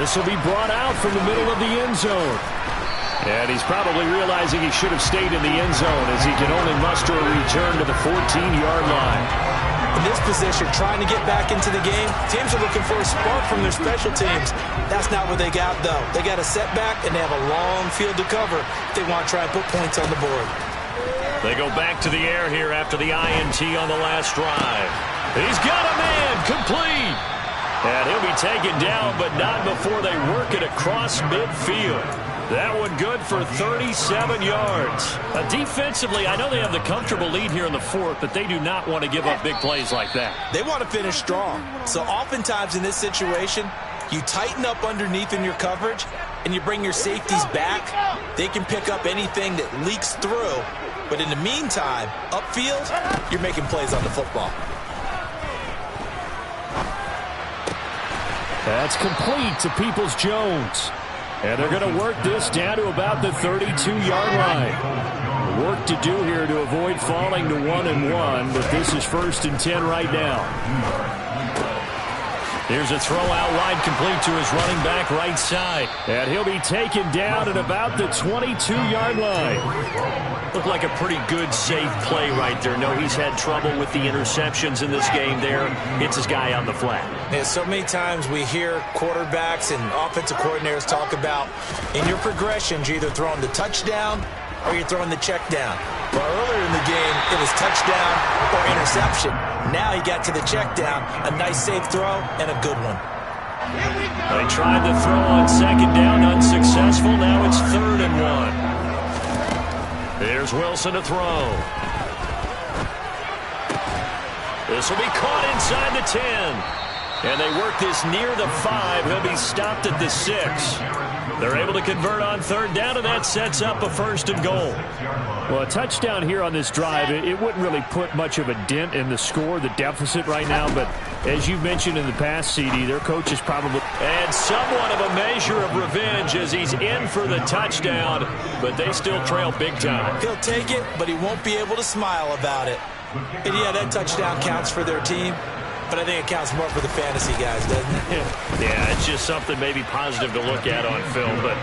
This will be brought out from the middle of the end zone. And he's probably realizing he should have stayed in the end zone as he can only muster a return to the 14-yard line. In this position, trying to get back into the game, teams are looking for a spark from their special teams. That's not what they got, though. They got a setback, and they have a long field to cover if they want to try and put points on the board. They go back to the air here after the INT on the last drive. He's got a man complete. And he'll be taken down, but not before they work it across midfield. That one good for 37 yards. Defensively, I know they have the comfortable lead here in the 4th, but they do not want to give up big plays like that. They want to finish strong. So oftentimes in this situation, you tighten up underneath in your coverage, and you bring your safeties back. They can pick up anything that leaks through. But in the meantime, upfield, you're making plays on the football. That's complete to Peoples-Jones. And they're going to work this down to about the 32-yard line. Work to do here to avoid falling to 1-1, but this is 1st and 10 right now. Here's a throw out wide complete to his running back right side. And he'll be taken down at about the 22-yard line. Looked like a pretty good, safe play right there. No, he's had trouble with the interceptions in this game there. Hits his guy on the flat. Yeah, so many times we hear quarterbacks and offensive coordinators talk about in your progressions, you're either throwing the touchdown or you're throwing the check down. Well, earlier in the game, it was touchdown or interception. Now he got to the check down, a nice safe throw, and a good one. They tried to throw on 2nd down, unsuccessful. Now it's 3rd and 1. Here's Wilson to throw. This will be caught inside the 10. And they work this near the 5. He'll be stopped at the 6. They're able to convert on 3rd down, and that sets up a 1st and goal. Well, a touchdown here on this drive, it wouldn't really put much of a dent in the score, the deficit right now. But as you mentioned in the past, CD, their coach is probably... And somewhat of a measure of revenge as he's in for the touchdown, but they still trail big time. He'll take it, but he won't be able to smile about it. And yeah, that touchdown counts for their team. But I think it counts more for the fantasy guys, doesn't it? Yeah, it's just something maybe positive to look at on film, but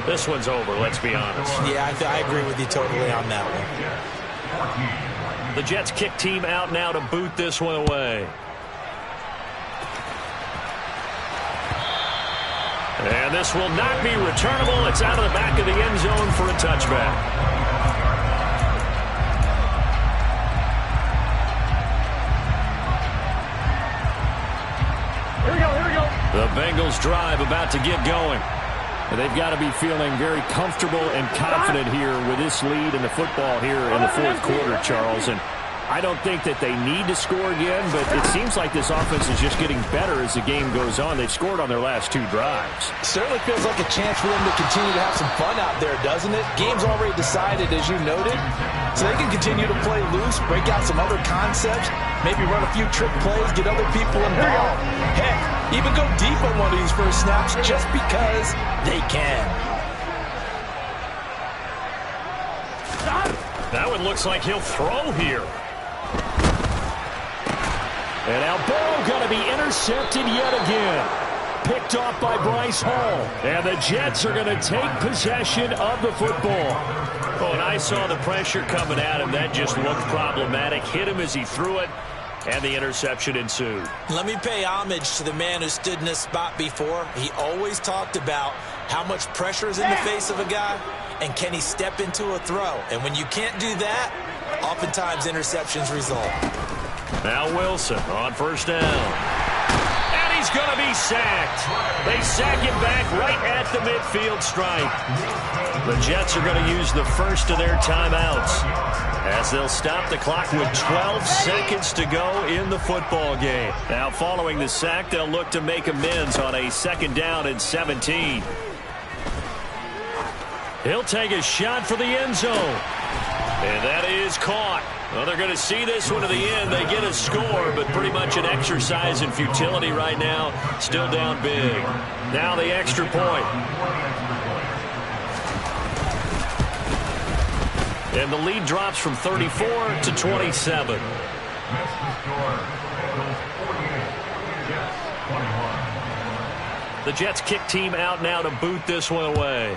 this one's over, let's be honest. Yeah, I agree with you totally on that one. The Jets kick team out now to boot this one away. And this will not be returnable. It's out of the back of the end zone for a touchback. Here we go. The Bengals drive about to get going. They've got to be feeling very comfortable and confident here with this lead in the football here in the fourth quarter, Charles. And I don't think that they need to score again, but it seems like this offense is just getting better as the game goes on. They've scored on their last 2 drives. Certainly feels like a chance for them to continue to have some fun out there, doesn't it? Game's already decided, as you noted, so they can continue to play loose, break out some other concepts, maybe run a few trick plays, get other people involved. Heck, even go deep on one of these first snaps just because they can. That one looks like he'll throw here. And now Burrow going to be intercepted yet again. Picked off by Bryce Hall. And the Jets are going to take possession of the football. Oh, and I saw the pressure coming at him. That just looked problematic. Hit him as he threw it, and the interception ensued. Let me pay homage to the man who stood in this spot before. He always talked about how much pressure is in the face of a guy, and can he step into a throw. And when you can't do that, oftentimes interceptions result. Now Wilson on first down. And he's going to be sacked. They sack him back right at the midfield stripe. The Jets are going to use the first of their timeouts as they'll stop the clock with 12 seconds to go in the football game. Now following the sack, they'll look to make amends on a 2nd down and 17. He'll take a shot for the end zone. And that is caught. Well, they're going to see this one to the end. They get a score, but pretty much an exercise in futility right now. Still down big. Now the extra point. And the lead drops from 34 to 27. The Jets kick team out now to boot this one away.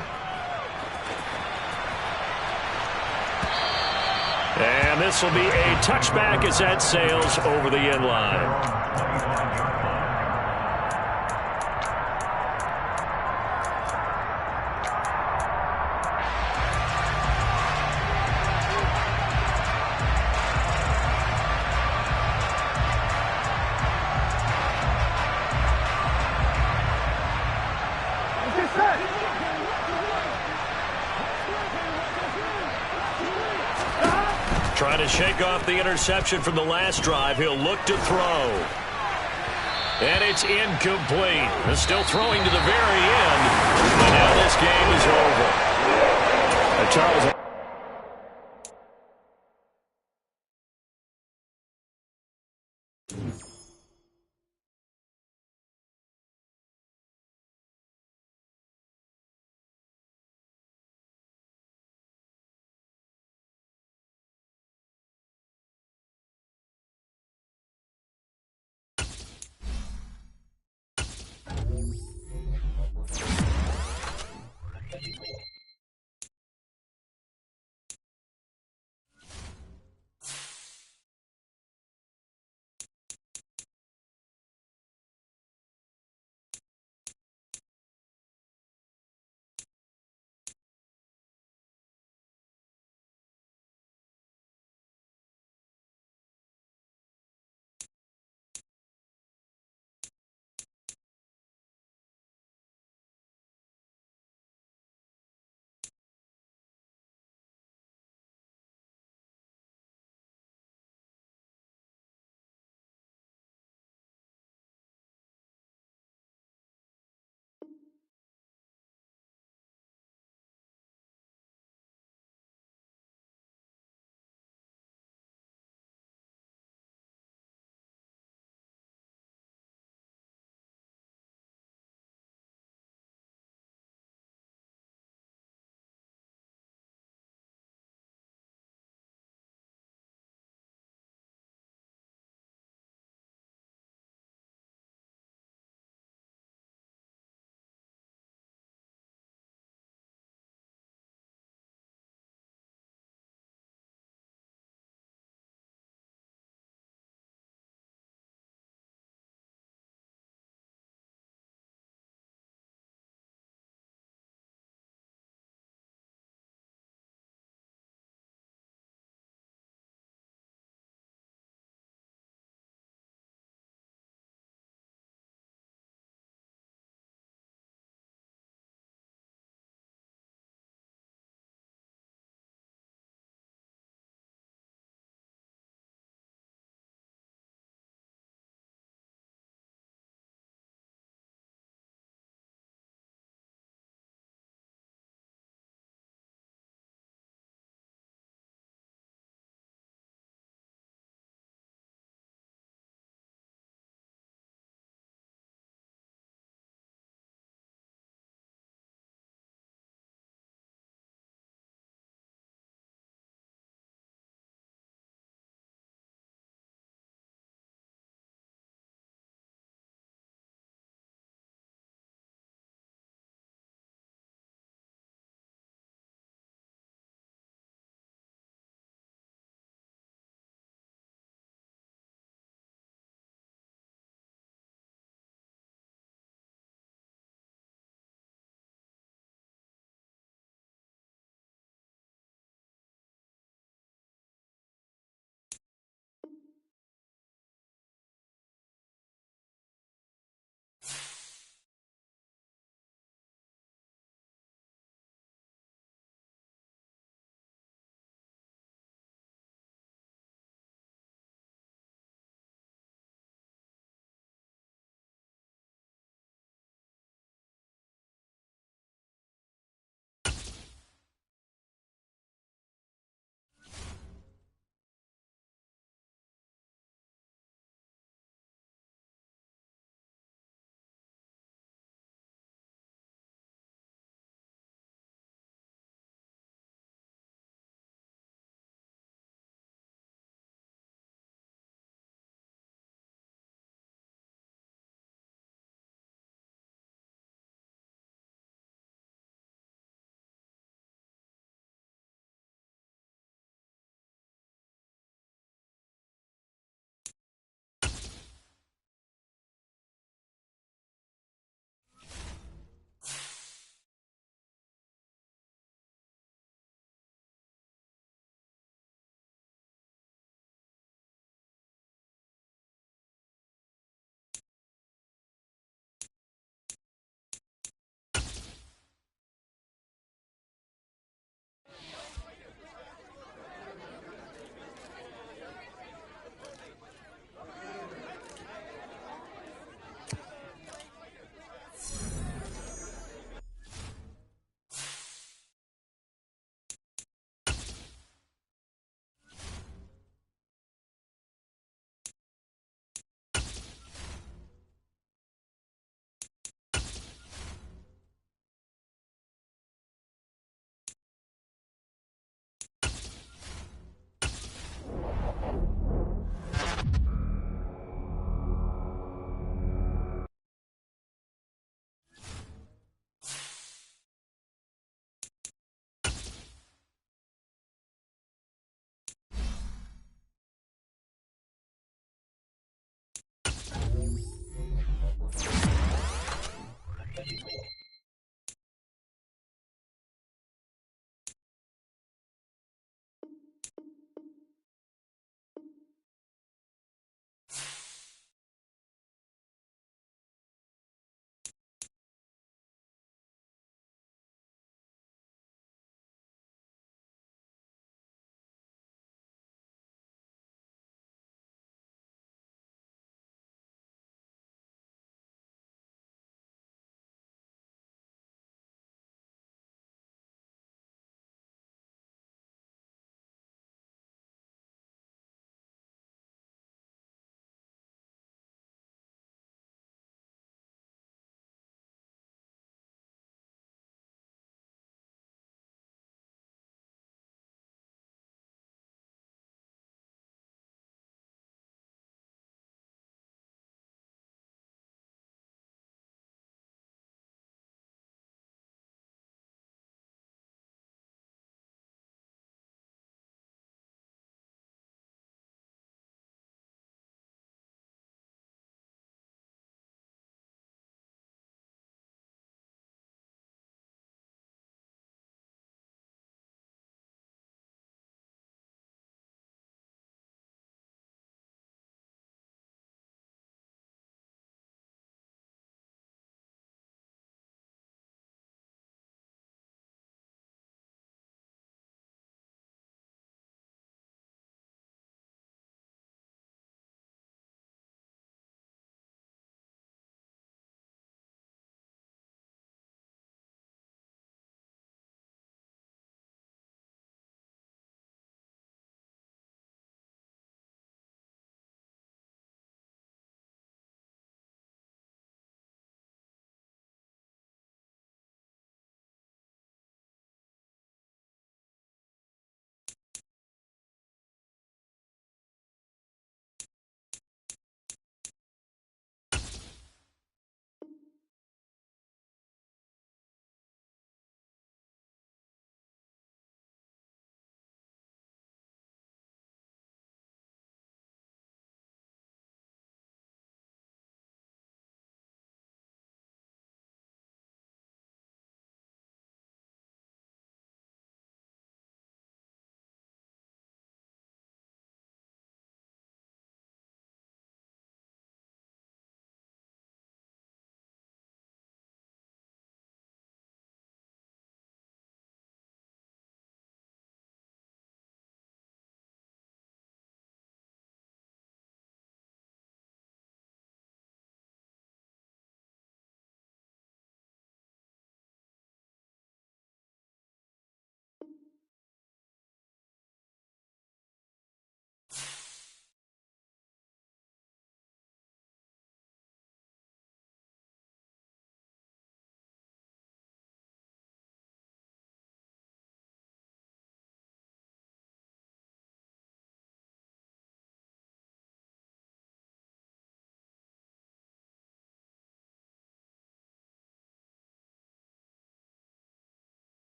And this will be a touchback as that sails over the end line. Trying to shake off the interception from the last drive. He'll look to throw. And it's incomplete. He's still throwing to the very end. But now this game is over. Charles.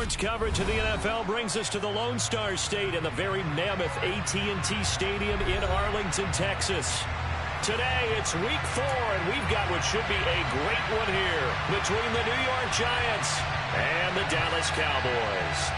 Sports coverage of the NFL brings us to the Lone Star State in the very mammoth AT&T Stadium in Arlington, Texas. Today, it's week 4, and we've got what should be a great one here between the New York Giants and the Dallas Cowboys.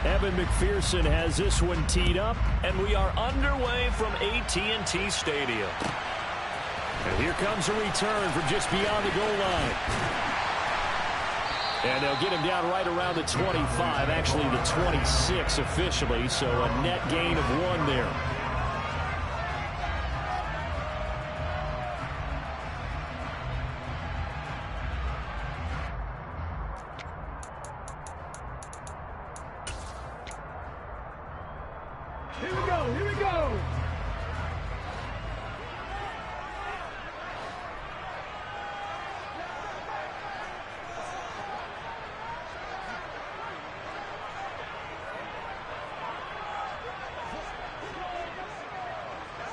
Evan McPherson has this one teed up, and we are underway from AT&T Stadium. And here comes a return from just beyond the goal line. And they'll get him down right around the 25, actually the 26 officially, so a net gain of 1 there. Here we go, here we go.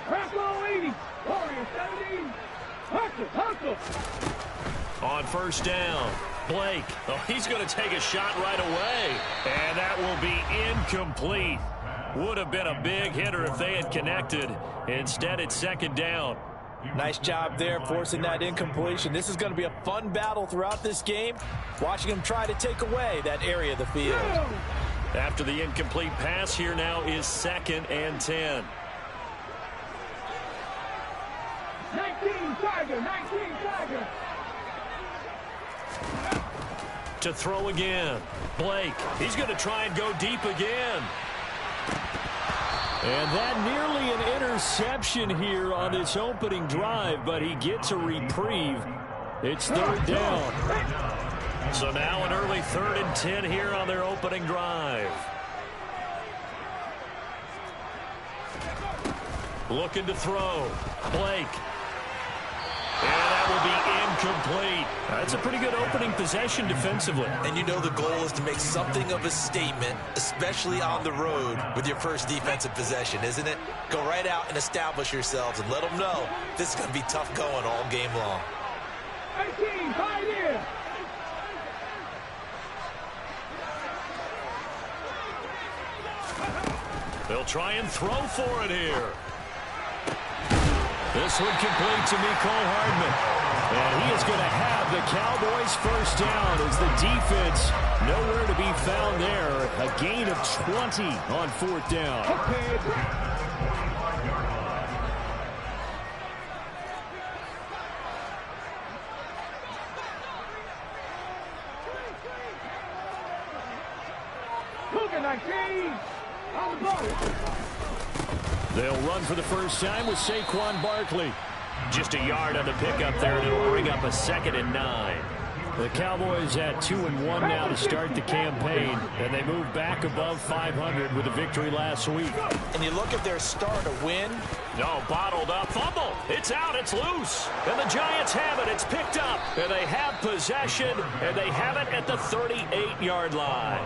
Crackle 80, Warrior 17, hustle. On first down, Blake. Oh, he's going to take a shot right away, and that will be incomplete. Would have been a big hitter if they had connected. Instead, it's second down. Nice job there forcing that incompletion. This is going to be a fun battle throughout this game, watching him try to take away that area of the field. After the incomplete pass, here now is 2nd and 10. 19 Tiger. To throw again. Blake, he's going to try and go deep again. And that nearly an interception here on this opening drive, but he gets a reprieve. It's 3rd down. So now an early 3rd and 10 here on their opening drive. Looking to throw. Blake. And that will be incomplete. That's a pretty good opening possession defensively. And you know the goal is to make something of a statement, especially on the road with your first defensive possession, isn't it? Go right out and establish yourselves and let them know this is going to be tough going all game long. 18, Pioneer. They'll try and throw for it here. This one complete to Mecole Hardman. And he is going to have the Cowboys first down as the defense nowhere to be found there. A gain of 20 on 4th down. Cougar 19 on the ball. They'll run for the first time with Saquon Barkley. Just a yard on the pickup there, and it'll bring up a 2nd and 9. The Cowboys at 2-1 now to start the campaign, and they move back above 500 with a victory last week. And you look at their start, a win. No, bottled up, fumble. It's out, it's loose. And the Giants have it, it's picked up. And they have possession, and they have it at the 38-yard line.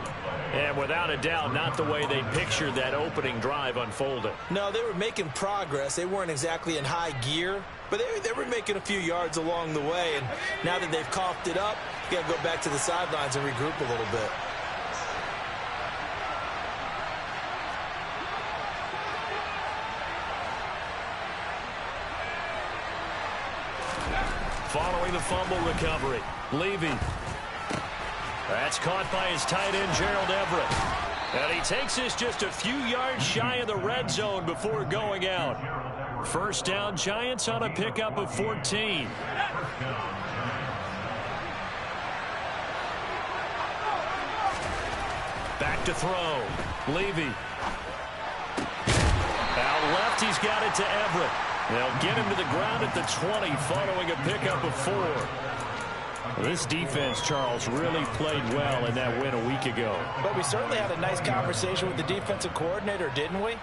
And without a doubt, not the way they pictured that opening drive unfolding. No, they were making progress. They weren't exactly in high gear, but they were making a few yards along the way. And now that they've coughed it up, you got to go back to the sidelines and regroup a little bit. Following the fumble recovery, Levy. That's caught by his tight end, Gerald Everett. And he takes this just a few yards shy of the red zone before going out. First down, Giants on a pickup of 14. Back to throw. Levy. Out left, he's got it to Everett. They'll get him to the ground at the 20 following a pickup of 4. This defense, Charles, really played well in that win a week ago. But we certainly had a nice conversation with the defensive coordinator, didn't we?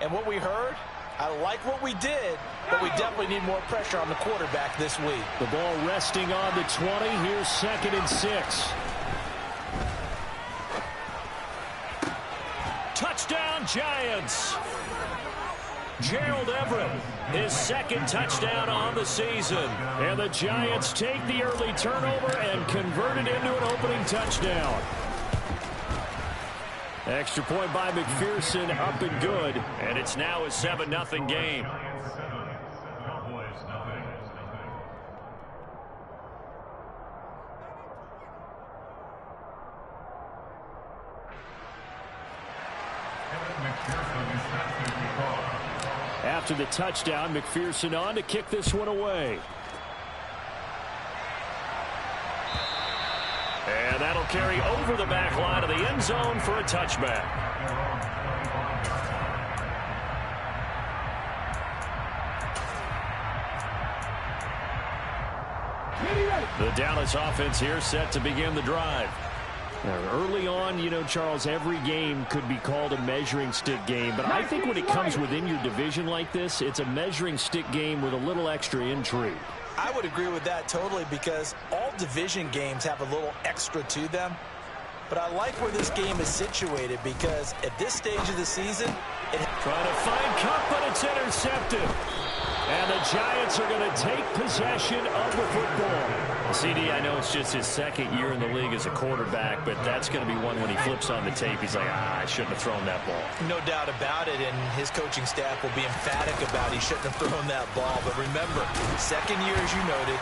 And what we heard, I like what we did, but we definitely need more pressure on the quarterback this week. The ball resting on the 20. Here's 2nd and 6. Touchdown, Giants. Gerald Everett, his 2nd touchdown on the season. And the Giants take the early turnover and convert it into an opening touchdown. Extra point by McPherson, up and good. And it's now a 7-0 game. After the touchdown, McPherson on to kick this one away. And that'll carry over the back line of the end zone for a touchback. The Dallas offense here set to begin the drive. Now, early on, you know, Charles, every game could be called a measuring stick game. But I think when it comes within your division like this, it's a measuring stick game with a little extra intrigue. I would agree with that totally because all division games have a little extra to them. But I like where this game is situated because at this stage of the season, trying to find Cup, but it's intercepted. And the Giants are going to take possession of the football. CD, I know it's just his 2nd year in the league as a quarterback, but that's going to be one when he flips on the tape. He's like, I shouldn't have thrown that ball. No doubt about it, and his coaching staff will be emphatic about he shouldn't have thrown that ball. But remember, 2nd year, as you noted,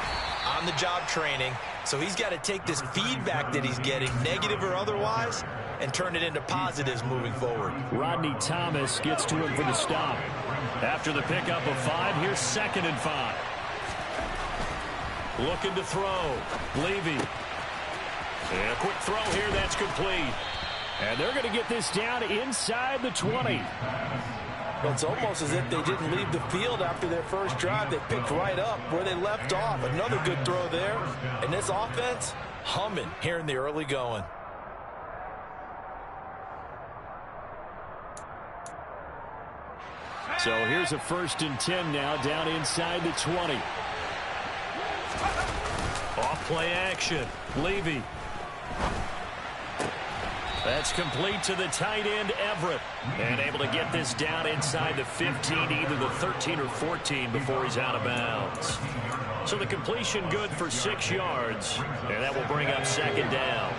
on-the-job training. So he's got to take this feedback that he's getting, negative or otherwise, and turn it into positives moving forward. Rodney Thomas gets to him for the stop. After the pickup of 5, here's 2nd and 5. Looking to throw. Levy. And a quick throw here. That's complete. And they're going to get this down inside the 20. Well, it's almost as if they didn't leave the field after their first drive. They picked right up where they left off. Another good throw there. And this offense, humming here in the early going. So here's a 1st and 10 now down inside the 20. Off play action. Levy. That's complete to the tight end, Everett. And able to get this down inside the 15, either the 13 or 14 before he's out of bounds. So the completion good for 6 yards. And that will bring up 2nd down.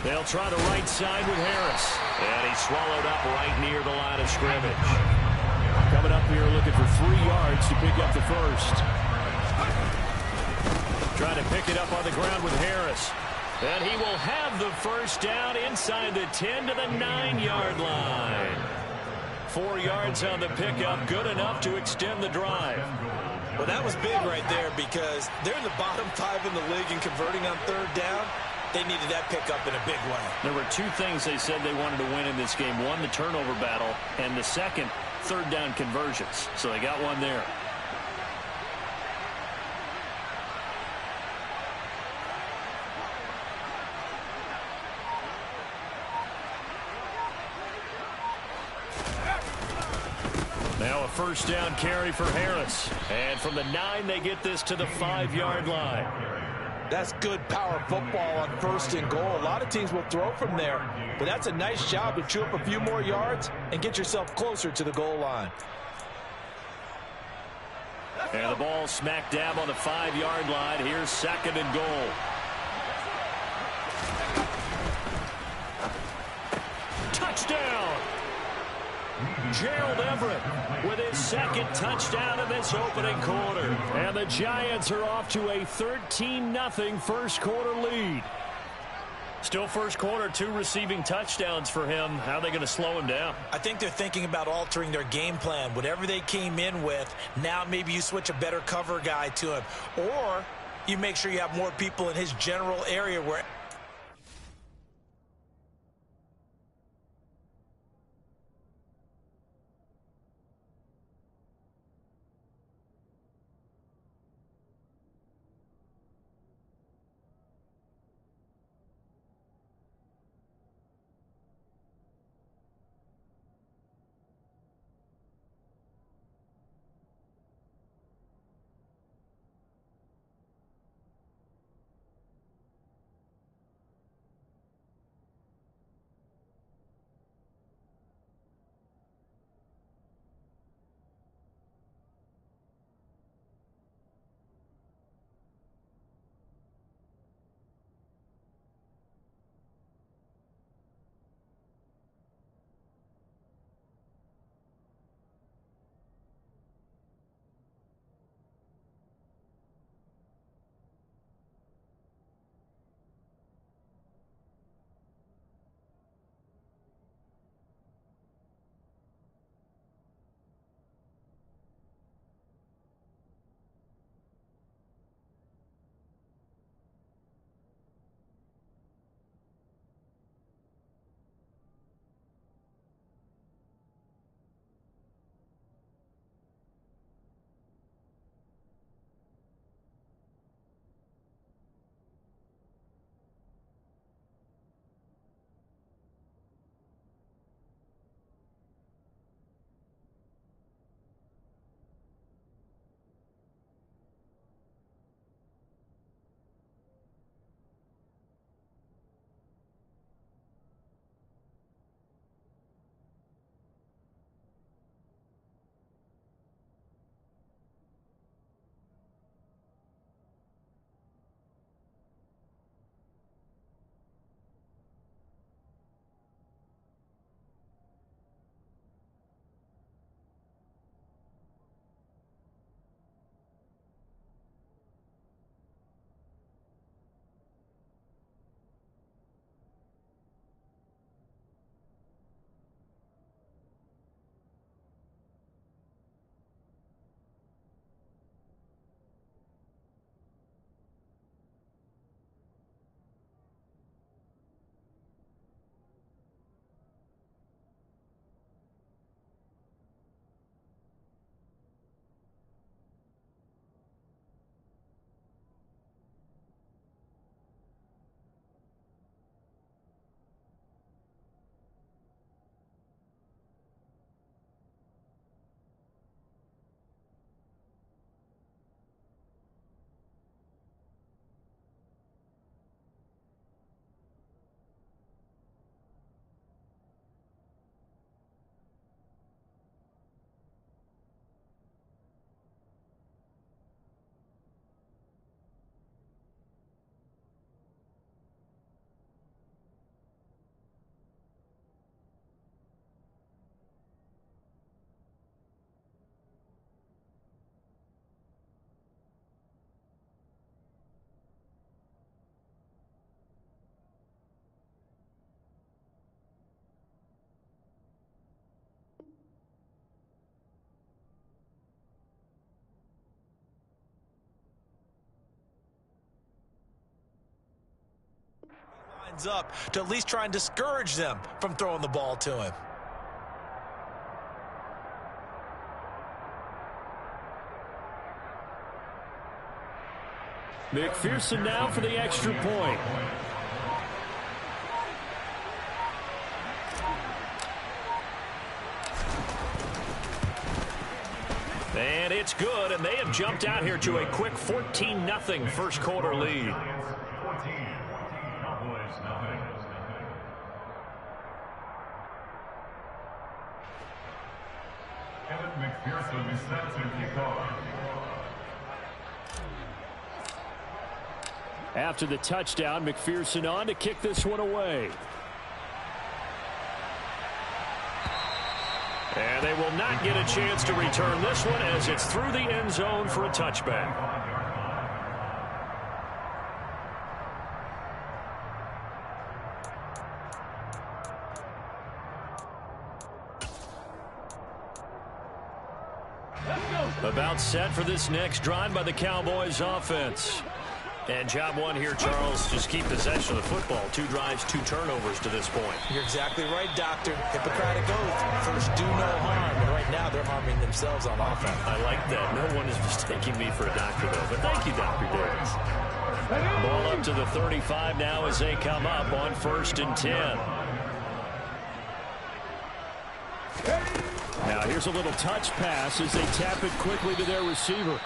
They'll try the right side with Harris. And he's swallowed up right near the line of scrimmage. Coming up here looking for 3 yards to pick up the first. Trying to pick it up on the ground with Harris. And he will have the first down inside the 10 to the 9-yard line. 4 yards on the pickup, good enough to extend the drive. Well, that was big right there because they're in the bottom 5 in the league and converting on 3rd down. They needed that pickup in a big way. There were 2 things they said they wanted to win in this game. One, the turnover battle, and the second, 3rd down conversions. So they got one there. Now a 1st down carry for Harris. And from the 9, they get this to the 5-yard line. That's good power football on 1st and goal. A lot of teams will throw from there, but that's a nice job to chew up a few more yards and get yourself closer to the goal line. And the ball smack dab on the 5-yard line. Here's 2nd and goal. Touchdown! Gerald Everett with his 2nd touchdown in this opening quarter. And the Giants are off to a 13-0 first quarter lead. Still first quarter, 2 receiving touchdowns for him. How are they going to slow him down? I think they're thinking about altering their game plan. Whatever they came in with, now maybe you switch a better cover guy to him. Or you make sure you have more people in his general area where heads up to at least try and discourage them from throwing the ball to him. McPherson now for the extra point. And it's good, and they have jumped out here to a quick 14-0 first quarter lead. After the touchdown, McPherson on to kick this one away. And they will not get a chance to return this one as it's through the end zone for a touchback. About set for this next drive by the Cowboys offense. And job one here, Charles, just keep possession of the football. 2 drives, 2 turnovers to this point. You're exactly right, Doctor. Hippocratic oath. First, do no harm. And right now, they're harming themselves on offense. I like that. No one is mistaking me for a doctor, though. But thank you, Dr. Davis. Ball up to the 35 now as they come up on 1st and 10. Now here's a little touch pass as they tap it quickly to their receiver.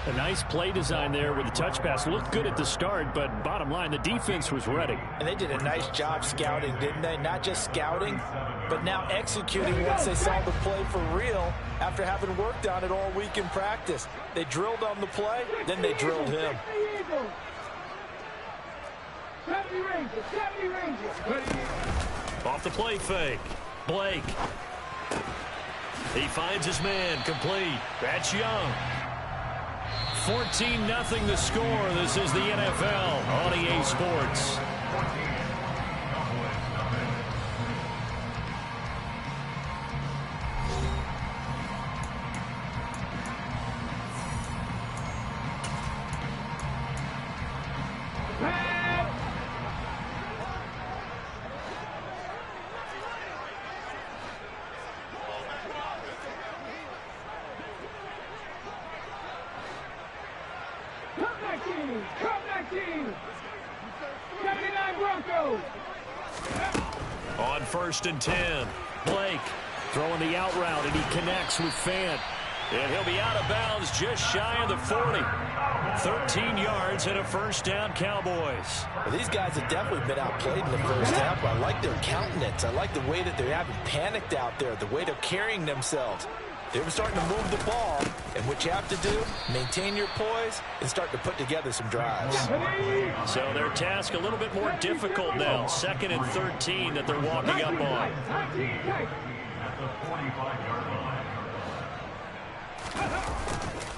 A nice play design there with the touch pass. Looked good at the start, but bottom line, the defense was ready. And they did a nice job scouting, didn't they? Not just scouting, but now executing once they saw the play for real after having worked on it all week in practice. They drilled on the play, then they drilled him. Off the play fake. Blake. He finds his man, complete. That's Young. 14-0 the score. This is the NFL on EA Sports. On 1st and 10, Blake throwing the out route, and he connects with Fant. And he'll be out of bounds just shy of the 40. 13 yards and a first down, Cowboys. Well, these guys have definitely been outplayed in the first half, but I like their countenance. I like the way that they haven't panicked out there, the way they're carrying themselves. They were starting to move the ball, and what you have to do, maintain your poise and start to put together some drives. So their task a little bit more difficult now. 2nd and 13 that they're walking up on.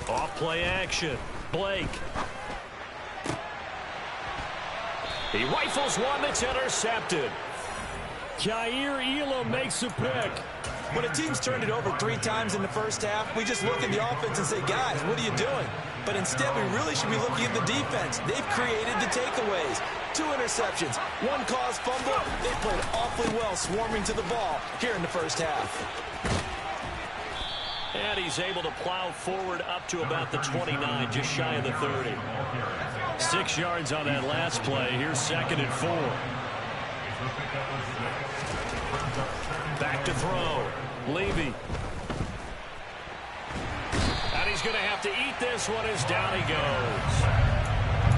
Off play action. Blake. He rifles one that's intercepted. Jair Elam makes a pick. When a team's turned it over 3 times in the first half, we just look at the offense and say, guys, what are you doing? But instead, we really should be looking at the defense. They've created the takeaways. 2 interceptions, 1 caused fumble. They played awfully well swarming to the ball here in the first half. And he's able to plow forward up to about the 29, just shy of the 30. 6 yards on that last play. Here's 2nd and 4. Back to throw. Levy. And he's going to have to eat this one as down he goes.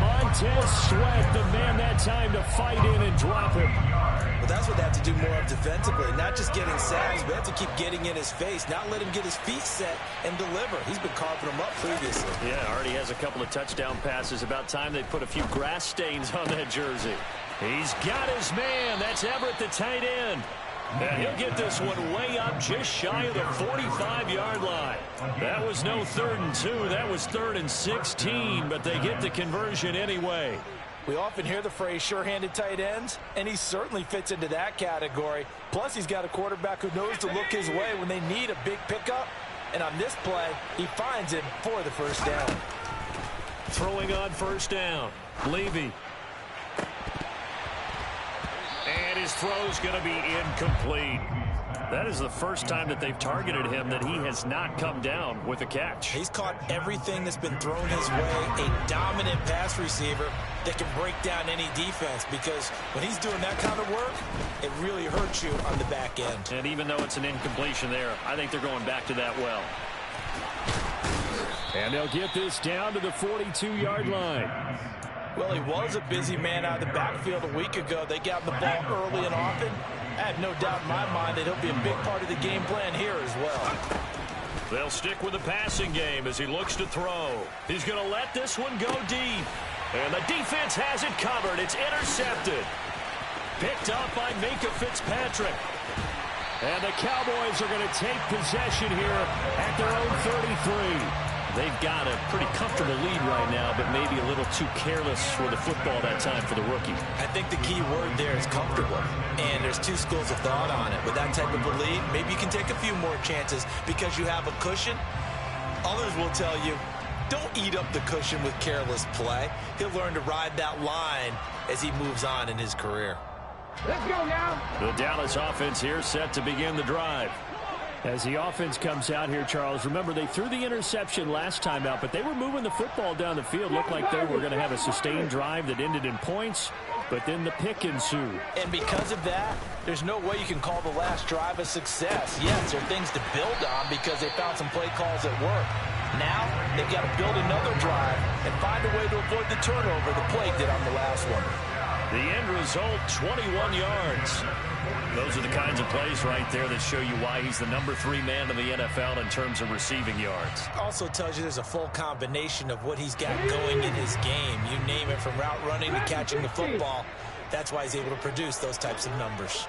Montez Sweat, the man that time to fight in and drop him. Well, that's what they have to do more of defensively. Not just getting sacks, but have to keep getting in his face. Not let him get his feet set and deliver. He's been carving them up previously. Yeah, already has a couple of touchdown passes. About time they put a few grass stains on that jersey. He's got his man. That's Everett, the tight end. And he'll get this one way up just shy of the 45-yard line. That was no 3rd and 2. That was 3rd and 16, but they get the conversion anyway. We often hear the phrase sure-handed tight ends, and he certainly fits into that category. Plus, he's got a quarterback who knows to look his way when they need a big pickup. And on this play, he finds him for the first down. Throwing on 1st down, Levy. his throw's going to be incomplete. That is the first time that they've targeted him that he has not come down with a catch. He's caught everything that's been thrown his way. A dominant pass receiver that can break down any defense, because when he's doing that kind of work, it really hurts you on the back end. And even though it's an incompletion there, I think they're going back to that well. And they'll get this down to the 42-yard line. Well, he was a busy man out of the backfield a week ago. They got the ball early and often. I have no doubt in my mind that he'll be a big part of the game plan here as well. They'll stick with the passing game as he looks to throw. He's going to let this one go deep. And the defense has it covered. It's intercepted. Picked up by Minka Fitzpatrick. And the Cowboys are going to take possession here at their own 33. They've got a pretty comfortable lead right now, but maybe a little too careless with the football that time for the rookie. I think the key word there is comfortable. And there's two schools of thought on it. With that type of a lead, maybe you can take a few more chances because you have a cushion. Others will tell you, don't eat up the cushion with careless play. He'll learn to ride that line as he moves on in his career. Let's go now. The Dallas offense here set to begin the drive. As the offense comes out here, Charles, remember they threw the interception last time out, but they were moving the football down the field. Looked like they were going to have a sustained drive that ended in points, but then the pick ensued. And because of that, there's no way you can call the last drive a success. Yes, there are things to build on because they found some play calls that work. Now, they've got to build another drive and find a way to avoid the turnover the play did on the last one. The end result, 21 yards. Those are the kinds of plays right there that show you why he's the #3 man in the NFL in terms of receiving yards. Also tells you there's a full combination of what he's got going in his game. You name it, from route running to catching the football. That's why he's able to produce those types of numbers.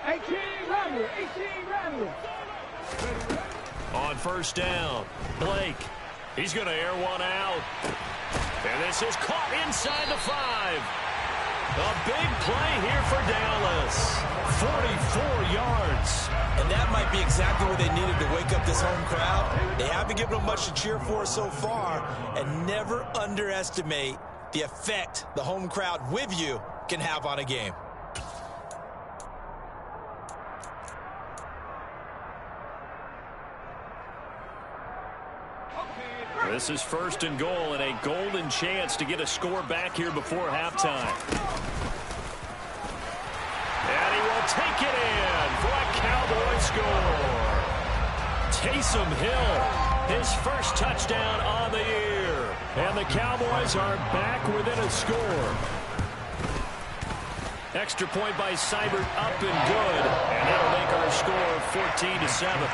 18 Randall. On first down, Blake. He's going to air one out. And this is caught inside the 5. A big play here for Dallas. 44 yards. And that might be exactly what they needed to wake up this home crowd. They haven't given them much to cheer for so far. And never underestimate the effect the home crowd with you can have on a game. This is first and goal, and a golden chance to get a score back here before halftime. And he will take it in for a Cowboy score. Taysom Hill, his first touchdown on the year. And the Cowboys are back within a score. Extra point by Seibert, up and good. And that'll make our score 14-7.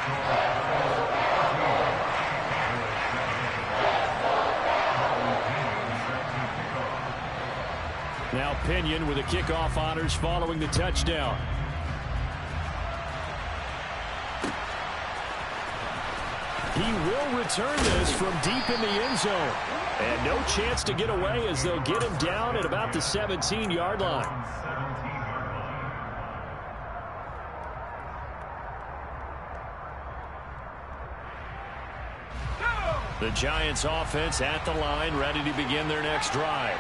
Now Pinion with the kickoff honors following the touchdown. He will return this from deep in the end zone. And no chance to get away as they'll get him down at about the 17-yard line. The Giants offense at the line, ready to begin their next drive.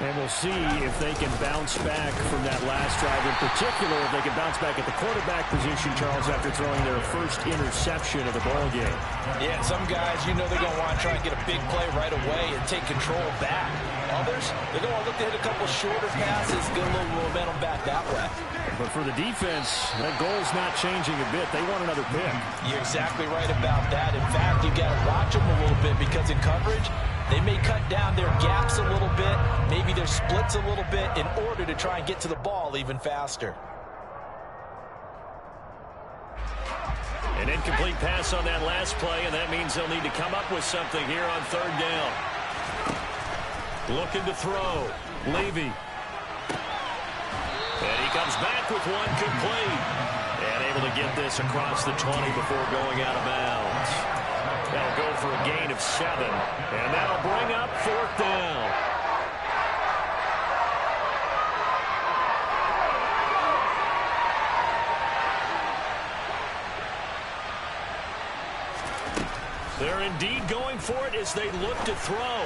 And we'll see if they can bounce back from that last drive. In particular, if they can bounce back at the quarterback position, Charles, after throwing their first interception of the ball game. Yeah, some guys, you know they're going to want to try and get a big play right away and take control back. Others, they're going to look to hit a couple shorter passes, get a little momentum back that way. But for the defense, that goal's not changing a bit. They want another pick. You're exactly right about that. In fact, you've got to watch them a little bit because in coverage, they may cut down their gaps a little bit, maybe their splits a little bit in order to try and get to the ball even faster. An incomplete pass on that last play, and that means they'll need to come up with something here on third down. Looking to throw. Levy. And he comes back with one complete. And able to get this across the 20 before going out of bounds. That'll go for a gain of 7. And that'll bring up fourth down. They're indeed going for it as they look to throw.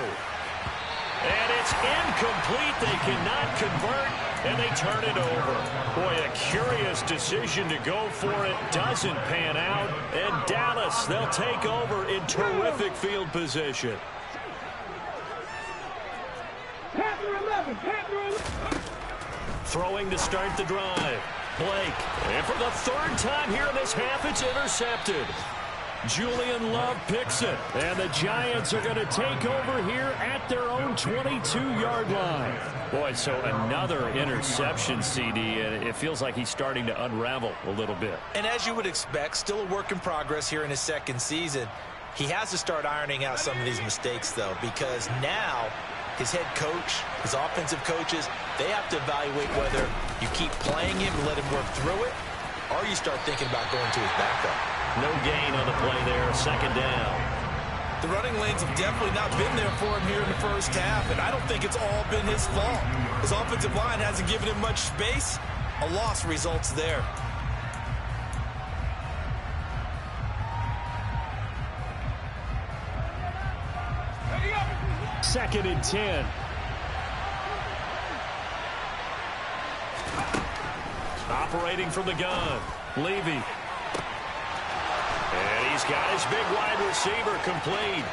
And it's incomplete. They cannot convert. and they turn it over. Boy, a curious decision to go for it. Doesn't pan out. And Dallas, they'll take over in terrific field position. Panther 11, Panther 11. Throwing to start the drive. Blake. And for the third time here in this half, it's intercepted. Julian Love picks it. And the Giants are going to take over here at their own 22-yard line. Boy, so another interception, CD, and it feels like he's starting to unravel a little bit. And as you would expect, still a work in progress here in his second season. He has to start ironing out some of these mistakes, though, because now his head coach, his offensive coaches, they have to evaluate whether you keep playing him and let him work through it, or you start thinking about going to his backup. No gain on the play there, second down. The running lanes have definitely not been there for him here in the first half, and I don't think it's all been his fault. His offensive line hasn't given him much space. A loss results there. Second and 10. Operating from the gun. Levy. And he's got his big wide receiver complete.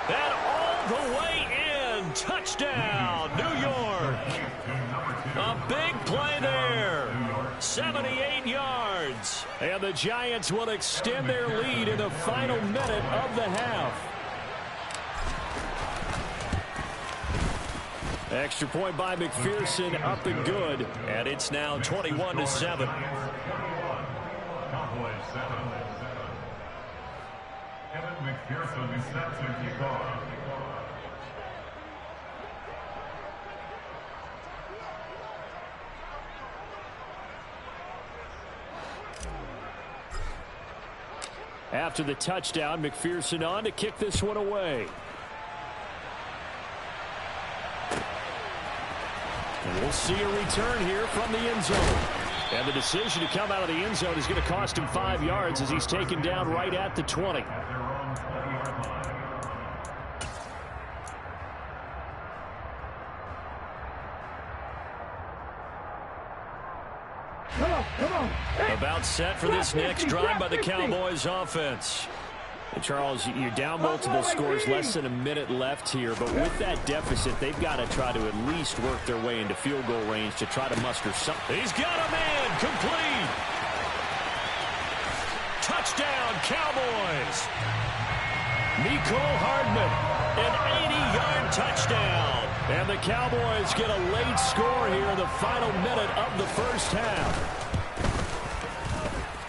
And all the way in. Touchdown, New York. A big play there. 78 yards. And the Giants will extend their lead in the final minute of the half. Extra point by McPherson, up and good. And it's now 21-7. After the touchdown, McPherson on to kick this one away. And we'll see a return here from the end zone. And the decision to come out of the end zone is going to cost him 5 yards as he's taken down right at the 20. Come on. About set for this next drive by the Cowboys offense. And Charles, you're down multiple scores, less than a minute left here, but with that deficit, they've got to try to at least work their way into field goal range to try to muster something. He's got a man complete. Touchdown, Cowboys. Nicole Hardman, an 80-yard touchdown. And the Cowboys get a late score here in the final minute of the first half.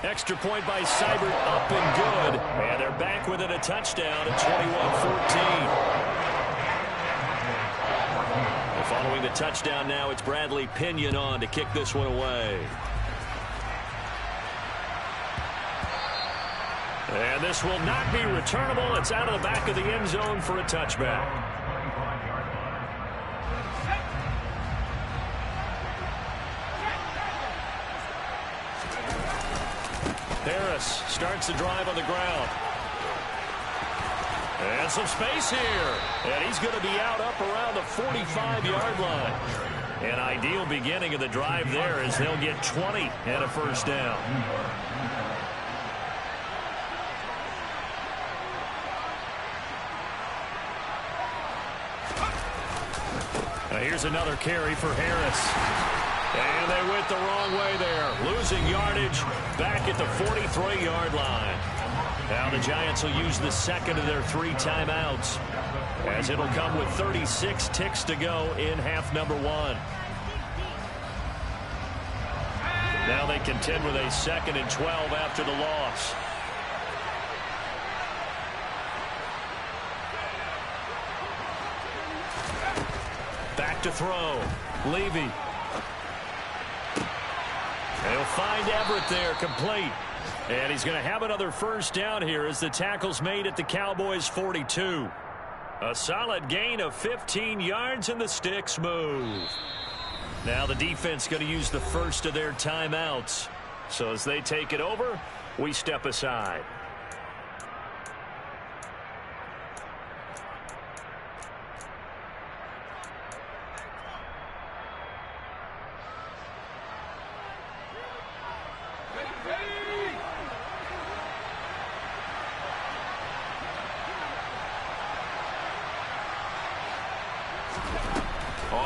Extra point by Seibert, up and good. And they're back within a touchdown at 21-14. Following the touchdown now, it's Bradley Pinion on to kick this one away. And this will not be returnable. It's out of the back of the end zone for a touchback. Harris starts the drive on the ground. And some space here. And he's going to be out up around the 45-yard line. An ideal beginning of the drive there as they'll get 20 and a first down. Now here's another carry for Harris. And they went the wrong way there. Losing yardage back at the 43-yard line. Now the Giants will use the second of their 3 timeouts, as it'll come with 36 ticks to go in half number 1. Now they contend with a 2nd and 12 after the loss. Back to throw. Levy. They'll find Everett there, complete. And he's going to have another first down here as the tackle's made at the Cowboys' 42. A solid gain of 15 yards and the sticks move. Now the defense going to use the first of their timeouts. So as they take it over, we step aside.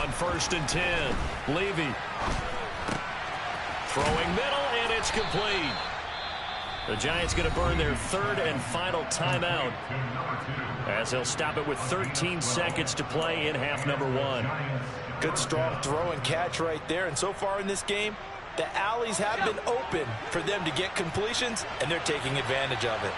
On 1st and 10, Levy. Throwing middle, and it's complete. The Giants going to burn their 3rd and final timeout as they'll stop it with 13 seconds to play in half number 1. Good strong throw and catch right there. And so far in this game, the alleys have been open for them to get completions, and they're taking advantage of it.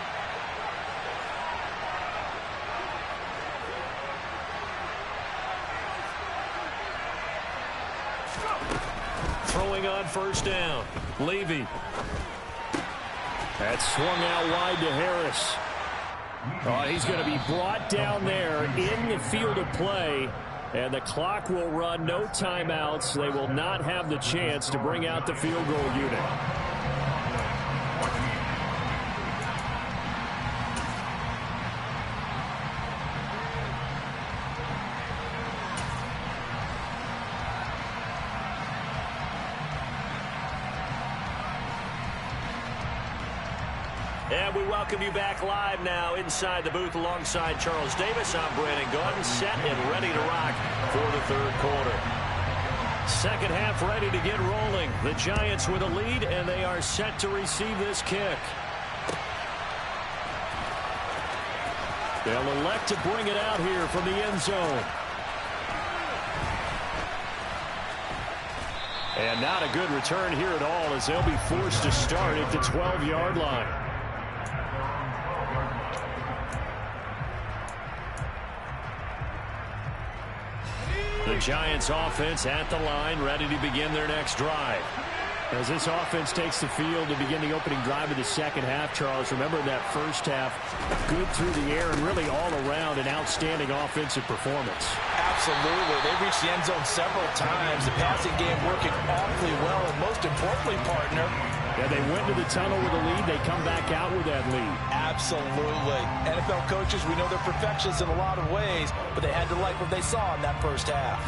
Throwing on 1st down, Levy. That's swung out wide to Harris. Oh, he's going to be brought down there in the field of play, and the clock will run. No timeouts. They will not have the chance to bring out the field goal unit. And we welcome you back live now inside the booth alongside Charles Davis. I'm Brandon Gaudin, set and ready to rock for the 3rd quarter. Second half ready to get rolling. The Giants with a lead, and they are set to receive this kick. They'll elect to bring it out here from the end zone. And not a good return here at all as they'll be forced to start at the 12-yard line. The Giants offense at the line, ready to begin their next drive. As this offense takes the field to begin the opening drive of the second half, Charles, remember that first half, good through the air and really all around an outstanding offensive performance. Absolutely. They reached the end zone several times. The passing game working awfully well, and most importantly, partner, yeah, they went to the tunnel with a lead. They come back out with that lead. Absolutely. NFL coaches, we know they're perfectionists in a lot of ways, but they had to like what they saw in that first half.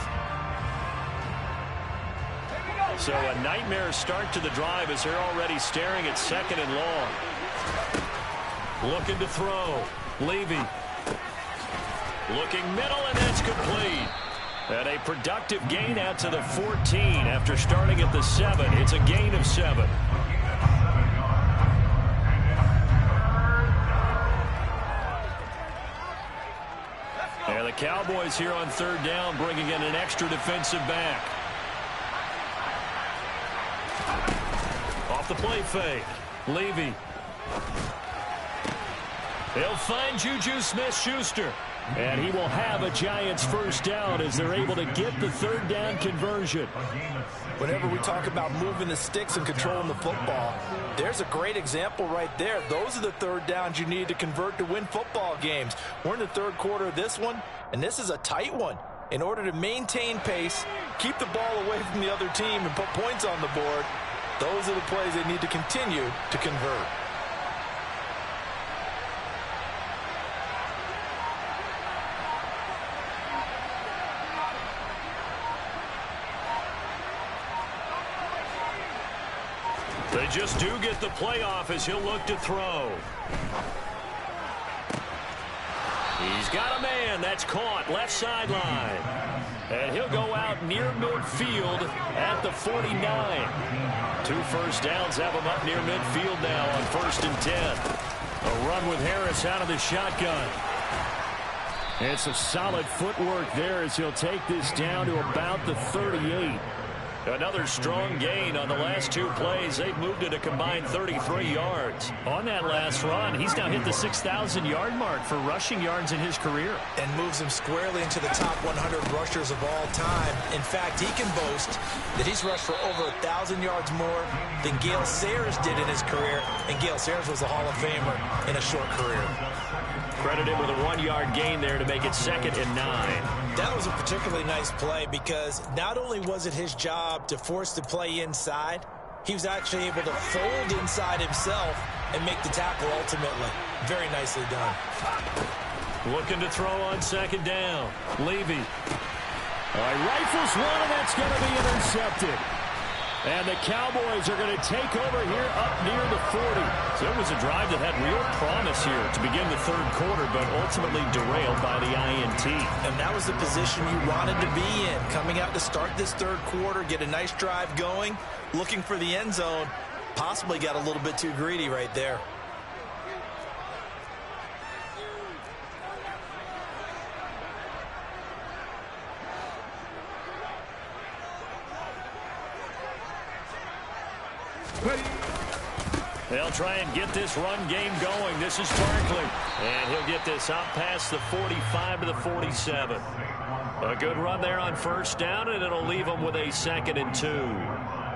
So a nightmare start to the drive as they're already staring at 2nd and long. Looking to throw. Levy. Looking middle, and that's complete. And a productive gain out to the 14 after starting at the 7. It's a gain of 7. And the Cowboys here on 3rd down bringing in an extra defensive back. Off the play fake. Levy. They'll find Juju Smith-Schuster. And he will have a Giants 1st down as they're able to get the 3rd down conversion. Whenever we talk about moving the sticks and controlling the football, there's a great example right there. Those are the 3rd downs you need to convert to win football games. We're in the 3rd quarter of this one, and this is a tight one. In order to maintain pace, keep the ball away from the other team, and put points on the board, those are the plays they need to continue to convert. They just do get the playoff as he'll look to throw. He's got a man. That's caught. Left sideline. And he'll go out near midfield at the 49. 2 first downs have him up near midfield now on 1st and 10. A run with Harris out of the shotgun. And some solid footwork there as he'll take this down to about the 38. Another strong gain on the last 2 plays. They've moved it a combined 33 yards. On that last run, he's now hit the 6,000-yard mark for rushing yards in his career. And moves him squarely into the top 100 rushers of all time. In fact, he can boast that he's rushed for over 1,000 yards more than Gale Sayers did in his career. And Gale Sayers was a Hall of Famer in a short career. Credited with a 1-yard gain there to make it 2nd and 9. That was a particularly nice play because not only was it his job to force the play inside, he was actually able to fold inside himself and make the tackle ultimately. Very nicely done. Looking to throw on 2nd down. Levy. Rifles one, and that's going to be intercepted. And the Cowboys are going to take over here up near the 40. So it was a drive that had real promise here to begin the third quarter, but ultimately derailed by the INT. And that was the position you wanted to be in. Coming out to start this third quarter, get a nice drive going, looking for the end zone. Possibly got a little bit too greedy right there. They'll try and get this run game going. This is Barkley. And he'll get this out past the 45 to the 47. A good run there on first down, and it'll leave them with a 2nd and 2.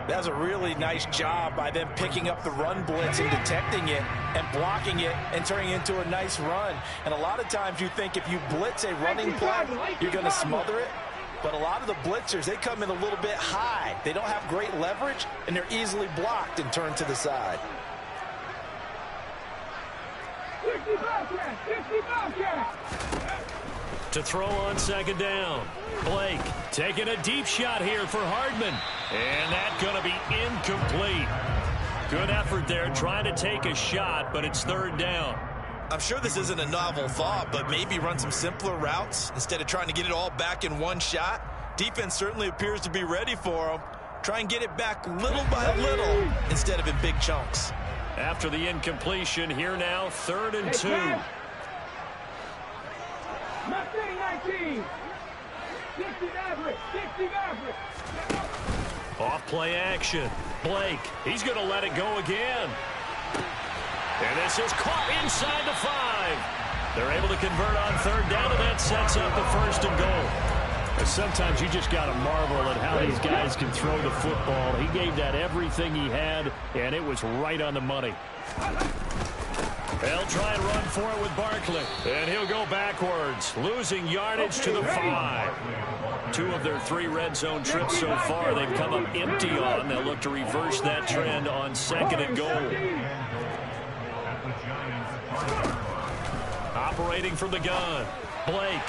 That's a really nice job by them picking up the run blitz and detecting it and blocking it and turning it into a nice run. And a lot of times you think if you blitz a running play, you're going to smother it. But a lot of the blitzers, they come in a little bit high. They don't have great leverage, and they're easily blocked and turned to the side. To throw on 2nd down. Blake taking a deep shot here for Hardman. And that's going to be incomplete. Good effort there trying to take a shot, but it's 3rd down. I'm sure this isn't a novel thought, but maybe run some simpler routes instead of trying to get it all back in one shot. Defense certainly appears to be ready for them. Try and get it back little by little instead of in big chunks. After the incompletion, here now, 3rd and 2. 19. 60 Off play action. Blake, he's going to let it go again. And this is caught inside the 5. They're able to convert on 3rd down, and that sets up the 1st and goal. Sometimes you just got to marvel at how these guys can throw the football. He gave that everything he had, and it was right on the money. They'll try and run for it with Barkley. And he'll go backwards, losing yardage to the 5. 2 of their 3 red zone trips so far they've come up empty on. They'll look to reverse that trend on 2nd and goal. Operating from the gun, Blake.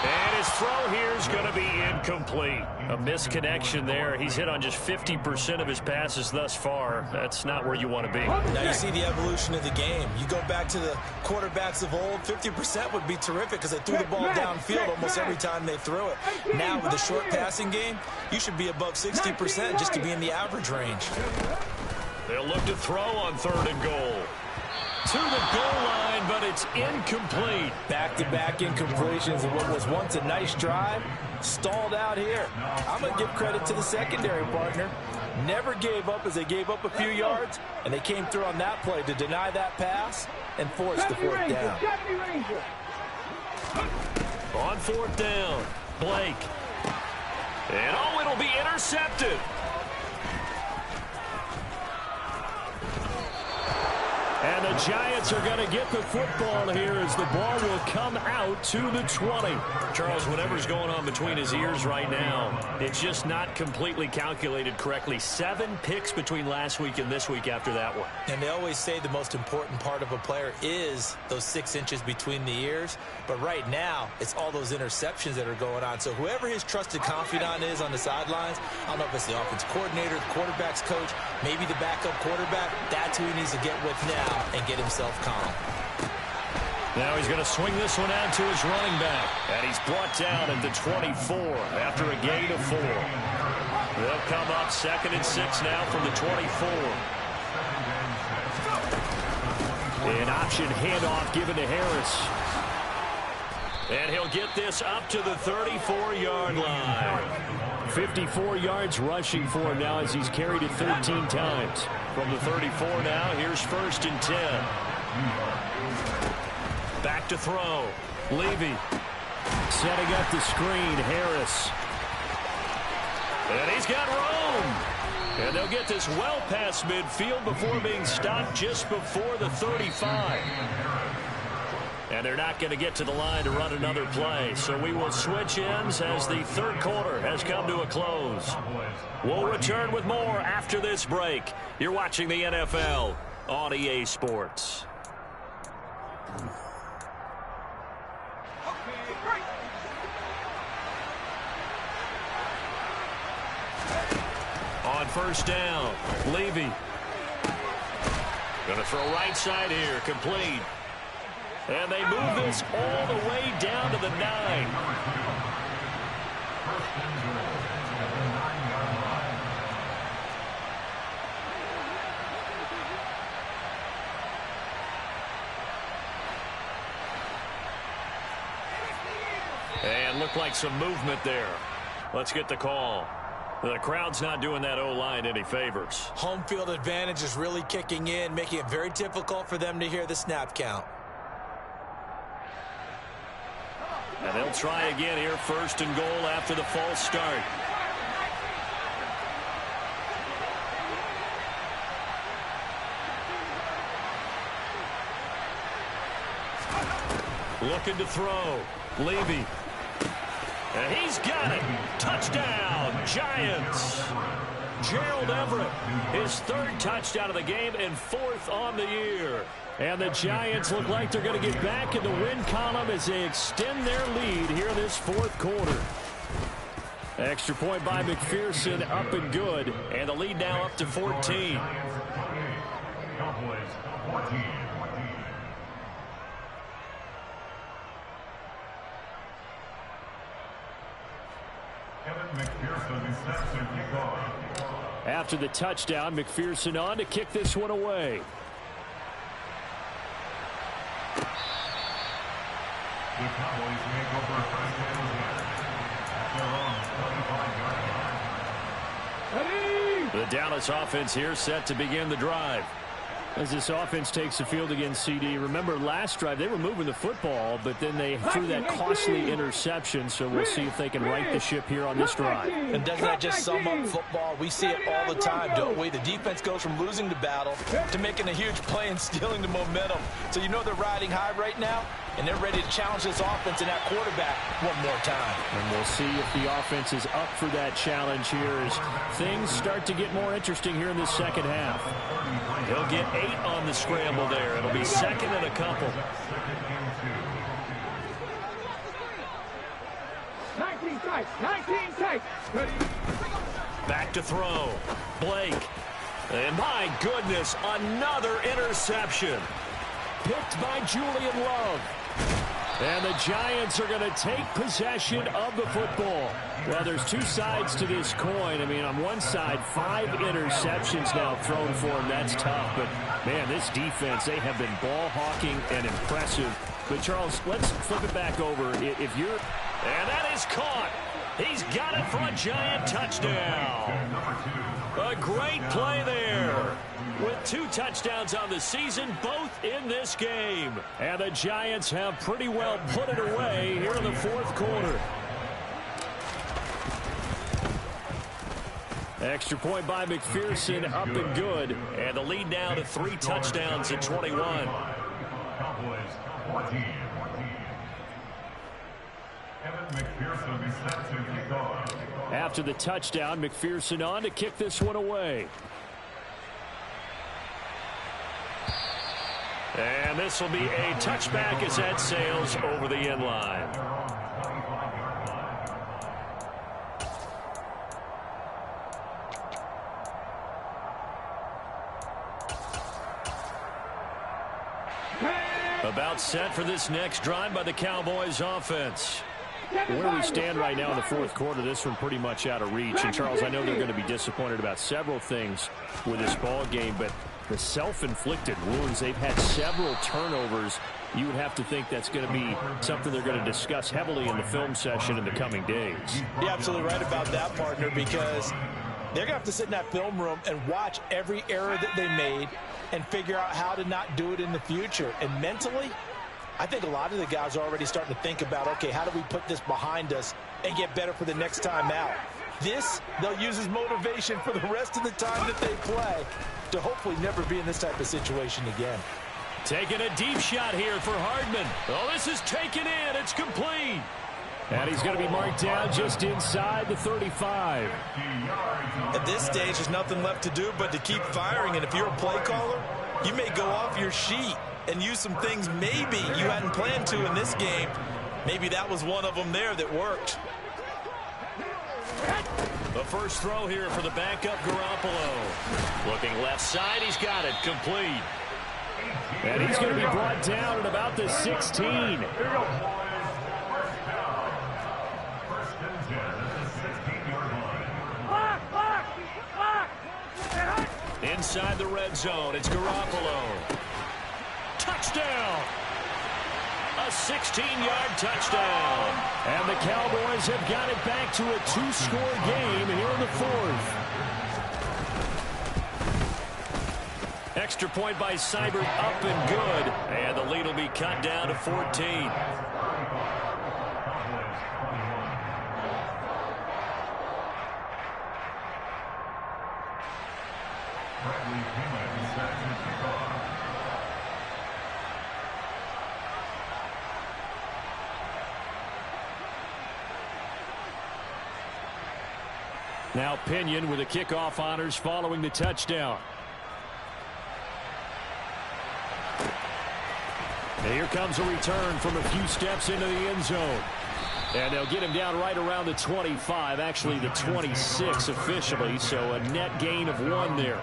And his throw here is going to be incomplete. A misconnection there. He's hit on just 50% of his passes thus far. That's not where you want to be. Now you see the evolution of the game. You go back to the quarterbacks of old, 50% would be terrific because they threw the ball downfield almost every time they threw it. Now with the short passing game, you should be above 60% just to be in the average range. They'll look to throw on 3rd and goal. To the goal line, but it's incomplete. Back-to-back incompletions of what was once a nice drive, stalled out here. I'm going to give credit to the secondary partner. Never gave up as they gave up a few yards, and they came through on that play to deny that pass and force the 4th down. On 4th down, Blake. And it'll be intercepted. And the Giants are going to get the football here as the ball will come out to the 20. Charles, whatever's going on between his ears right now, it's just not completely calculated correctly. 7 picks between last week and this week after that one. And they always say the most important part of a player is those 6 inches between the ears. But right now, it's all those interceptions that are going on. So whoever his trusted confidant is on the sidelines, I don't know if it's the offense coordinator, the quarterback's coach, maybe the backup quarterback, that's who he needs to get with now and get himself calm. Now he's going to swing this one out to his running back. And he's brought down at the 24 after a gain of 4. They'll come up 2nd and 6 now from the 24. An option handoff given to Harris. And he'll get this up to the 34-yard line. 54 yards rushing for him now as he's carried it 13 times. From the 34 now, here's 1st and 10. Back to throw. Levy. Setting up the screen, Harris. And he's got room. And they'll get this well past midfield before being stopped just before the 35. And they're not going to get to the line to run another play. So we will switch ends as the third quarter has come to a close. We'll return with more after this break. You're watching the NFL on EA Sports. On on first down. Levy. Going to throw right side here. Complete. And they move this all the way down to the 9. And looked like some movement there. Let's get the call. The crowd's not doing that O-line any favors. Home field advantage is really kicking in, making it very difficult for them to hear the snap count. And they'll try again here, first and goal after the false start. Looking to throw. Levy. And he's got it. Touchdown, Giants. Gerald Everett, his 3rd touchdown of the game and 4th on the year. And the Giants look like they're going to get back in the win column as they extend their lead here in this 4th quarter. Extra point by McPherson, up and good. And the lead now up to 14. After the touchdown, McPherson on to kick this one away. The Cowboys make over a first down at their own 25-yard line. The Dallas offense here set to begin the drive. As this offense takes the field against CD, remember last drive they were moving the football, but then they threw that costly interception, so we'll see if they can right the ship here on this drive. And doesn't that just sum up football? We see it all the time, don't we? The defense goes from losing the battle to making a huge play and stealing the momentum. So you know they're riding high right now, and they're ready to challenge this offense and that quarterback one more time. And we'll see if the offense is up for that challenge here as things start to get more interesting here in the second half. He'll get 8 on the scramble there. It'll be 2nd and a couple. 19 tight, 19 tight. Back to throw. Blake. And my goodness, another interception. Picked by Julian Love. And the Giants are going to take possession of the football. Well, there's 2 sides to this coin. I mean, on one side, 5 interceptions now thrown for him. That's tough. But, man, this defense, they have been ball hawking and impressive. But, Charles, let's flip it back over. If you're... And that is caught. He's got it for a Giant touchdown. A great play there. With 2 touchdowns on the season, both in this game. And the Giants have pretty well put it away here in the 4th quarter. Extra point by McPherson, up and good. And the lead now to 3 touchdowns at 21. Cowboys 14. McPherson is set to kick off. After the touchdown, McPherson on to kick this one away. And this will be a touchback as that sails over the end line. About set for this next drive by the Cowboys offense. Where we stand right now in the 4th quarter, this one pretty much out of reach. And, Charles, I know they're going to be disappointed about several things with this ball game, but the self-inflicted wounds, they've had several turnovers. You would have to think that's going to be something they're going to discuss heavily in the film session in the coming days. You're absolutely right about that, partner, because they're going to have to sit in that film room and watch every error that they made and figure out how to not do it in the future. And mentally, I think a lot of the guys are already starting to think about, okay, how do we put this behind us and get better for the next time out? This, they'll use as motivation for the rest of the time that they play to hopefully never be in this type of situation again. Taking a deep shot here for Hardman. Oh, this is taken in. It's complete. And he's going to be marked down just inside the 35. At this stage, there's nothing left to do but to keep firing. And if you're a play caller, you may go off your sheet and use some things maybe you hadn't planned to in this game. Maybe that was one of them there that worked. The first throw here for the backup Garoppolo. Looking left side, he's got it, complete. And he's going to be brought down at about the 16. Here we go. Inside the red zone, it's Garoppolo. Touchdown! A 16-yard touchdown. And the Cowboys have got it back to a 2-score game here in the fourth. Extra point by Seibert, up and good. And the lead will be cut down to 14. Now Pinion with the kickoff honors following the touchdown. And here comes a return from a few steps into the end zone. And they'll get him down right around the 25, actually the 26 officially, so a net gain of 1 there.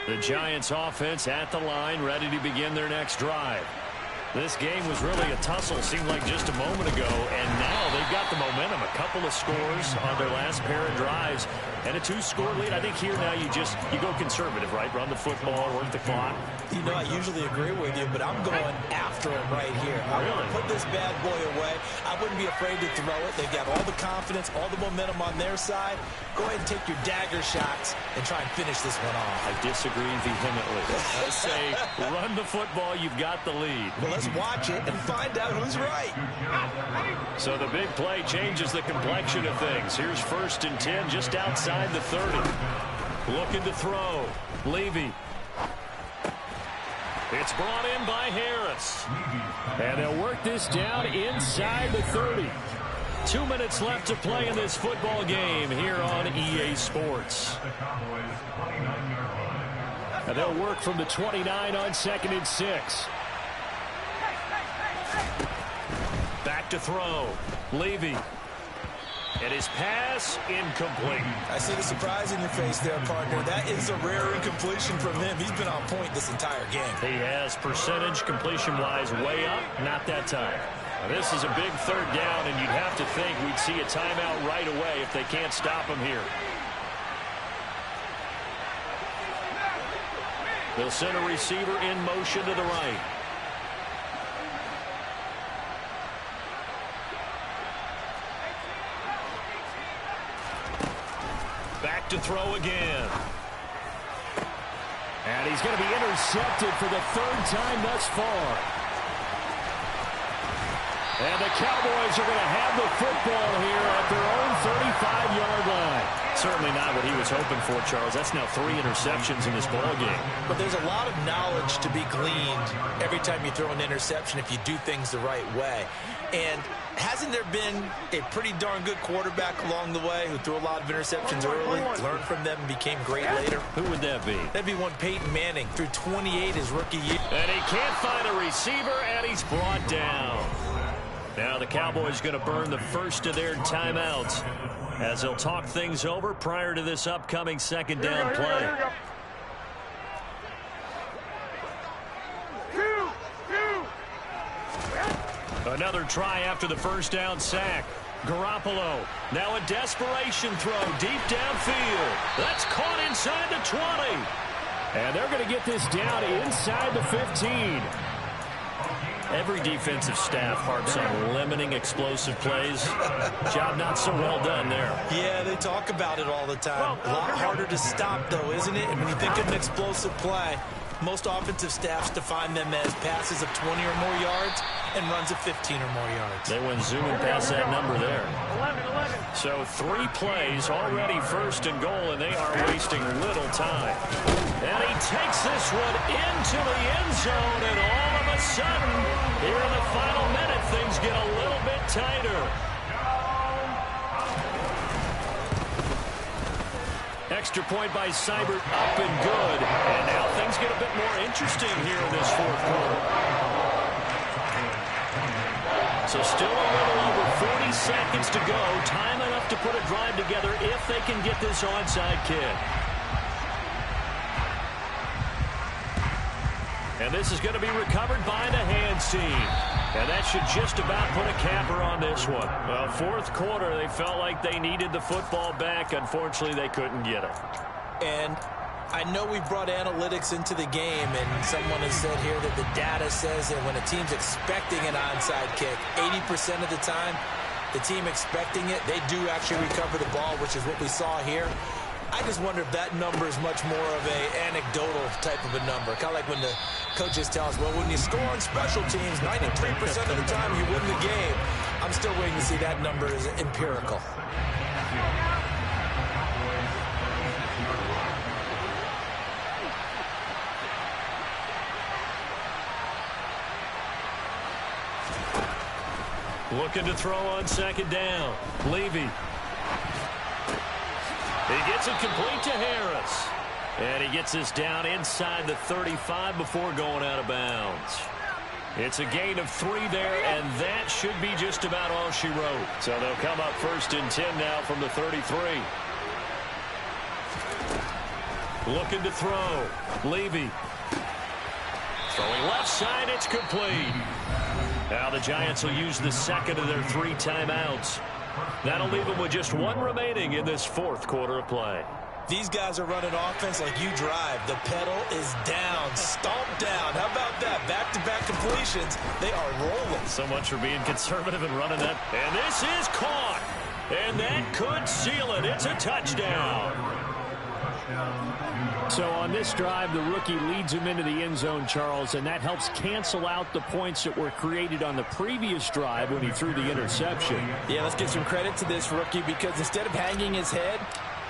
The Giants offense at the line, ready to begin their next drive. This game was really a tussle, seemed like just a moment ago, and now they've got the momentum. A couple of scores on their last pair of drives, and a 2-score lead. I think here now you go conservative, right? Run the football, work the clock. You know, I usually agree with you, but I'm going after him right here. I want to put this bad boy away. I wouldn't be afraid to throw it. They've got all the confidence, all the momentum on their side. Go ahead and take your dagger shots and try and finish this one off. I disagree vehemently. I say run the football, you've got the lead. Well, let's watch it and find out who's right. So the big play changes the complexion of things. Here's 1st and 10 just outside the 30. Looking to throw. Levy. It's brought in by Harris. And they'll work this down inside the 30. 2 minutes left to play in this football game here on EA Sports. And they'll work from the 29 on 2nd and 6. Back to throw. Levy. And his pass incomplete. I see the surprise in your face there, partner. That is a rare incompletion from him. He's been on point this entire game. He has percentage completion-wise way up. Not that time. Now, this is a big 3rd down, and you'd have to think we'd see a timeout right away if they can't stop him here. They'll send a receiver in motion to the right. Back to throw again. And he's going to be intercepted for the 3rd time thus far. And the Cowboys are going to have the football here at their own 35-yard line. Certainly not what he was hoping for, Charles. That's now 3 interceptions in this ball game. But there's a lot of knowledge to be gleaned every time you throw an interception if you do things the right way. And hasn't there been a pretty darn good quarterback along the way who threw a lot of interceptions early, learned from them, and became great later? Who would that be? That'd be one Peyton Manning, threw 28 his rookie year. And he can't find a receiver, and he's brought down. Now the Cowboys going to burn the first of their timeouts as they'll talk things over prior to this upcoming 2nd down play. Another try after the 1st down sack. Garoppolo, now a desperation throw deep downfield. That's caught inside the 20. And they're going to get this down inside the 15. Every defensive staff harps on limiting explosive plays. Job not so well done there. Yeah, they talk about it all the time. A lot harder to stop, though, isn't it? And when you think of an explosive play, most offensive staffs define them as passes of 20 or more yards and runs of 15 or more yards. They went zooming past that number there. 11. So 3 plays already 1st and goal, and they are wasting little time. And he takes this one into the end zone, and all of a sudden, here in the final minute, things get a little bit tighter. Extra point by Seibert, up and good. And now things get a bit more interesting here in this 4th quarter. So still a little over 40 seconds to go. Time enough to put a drive together if they can get this onside kick. And this is going to be recovered by the hands team. And that should just about put a capper on this one. Well, fourth quarter, they felt like they needed the football back. Unfortunately, they couldn't get it. And I know we brought analytics into the game, and someone has said here that the data says that when a team's expecting an onside kick, 80% of the time, the team expecting it, they do actually recover the ball, which is what we saw here. I just wonder if that number is much more of an anecdotal type of a number. Kind of like when the coaches tell us, well, when you score on special teams, 93% of the time you win the game. I'm still waiting to see that number is empirical. Looking to throw on second down. Levy. He gets it complete to Harris. And he gets this down inside the 35 before going out of bounds. It's a gain of 3 there, and that should be just about all she wrote. So they'll come up first and 10 now from the 33. Looking to throw. Levy. Throwing left side, it's complete. Now the Giants will use the second of their 3 timeouts. That'll leave them with just 1 remaining in this fourth quarter of play. These guys are running offense like you drive. The pedal is down, stomped down. How about that? Back-to-back completions. They are rolling. So much for being conservative and running that. And this is caught. And that could seal it. It's a touchdown. So on this drive, the rookie leads him into the end zone, Charles, and that helps cancel out the points that were created on the previous drive when he threw the interception. Yeah, let's give some credit to this rookie because instead of hanging his head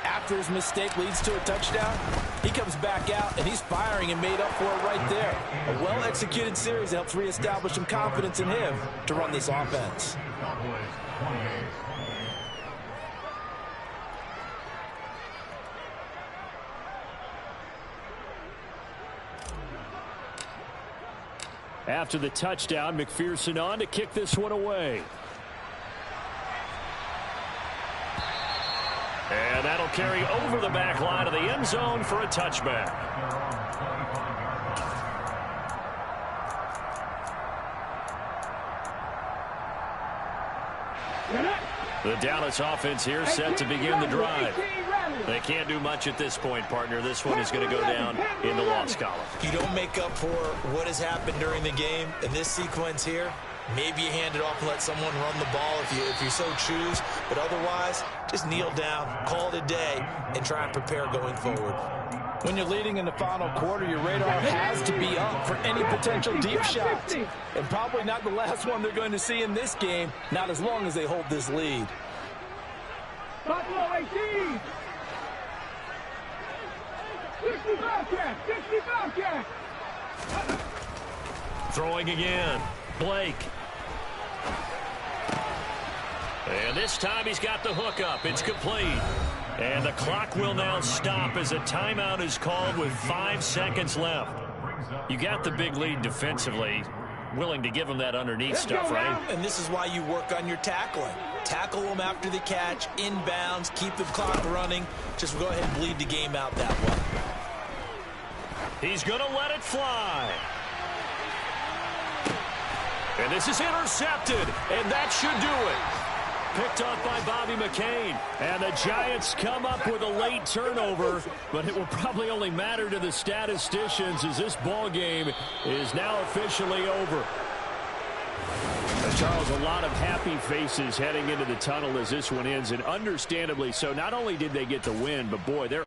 after his mistake leads to a touchdown, he comes back out and he's firing and made up for it right there. A well-executed series that helps reestablish some confidence in him to run this offense. After the touchdown, McPherson on to kick this one away. And that'll carry over the back line of the end zone for a touchback. The Dallas offense here set to begin the drive. They can't do much at this point, partner. This one is going to go down in the loss column. You don't make up for what has happened during the game in this sequence here. Maybe you hand it off and let someone run the ball if you so choose. But otherwise, just kneel down, call it a day, and try and prepare going forward. When you're leading in the final quarter, your radar has to be up for any potential deep shots. And probably not the last one they're going to see in this game, not as long as they hold this lead. Buffalo 18. 65 catch. Throwing again. Blake. And this time he's got the hook up. It's complete. And the clock will now stop as a timeout is called with 5 seconds left. You got the big lead defensively. Willing to give them that underneath stuff, right? And this is why you work on your tackling. Tackle them after the catch, inbounds, keep the clock running. Just go ahead and bleed the game out that way. He's going to let it fly. And this is intercepted, and that should do it. Picked off by Bobby McCain. And the Giants come up with a late turnover, but it will probably only matter to the statisticians as this ball game is now officially over. Charles, a lot of happy faces heading into the tunnel as this one ends, and understandably so. Not only did they get the win, but boy, they're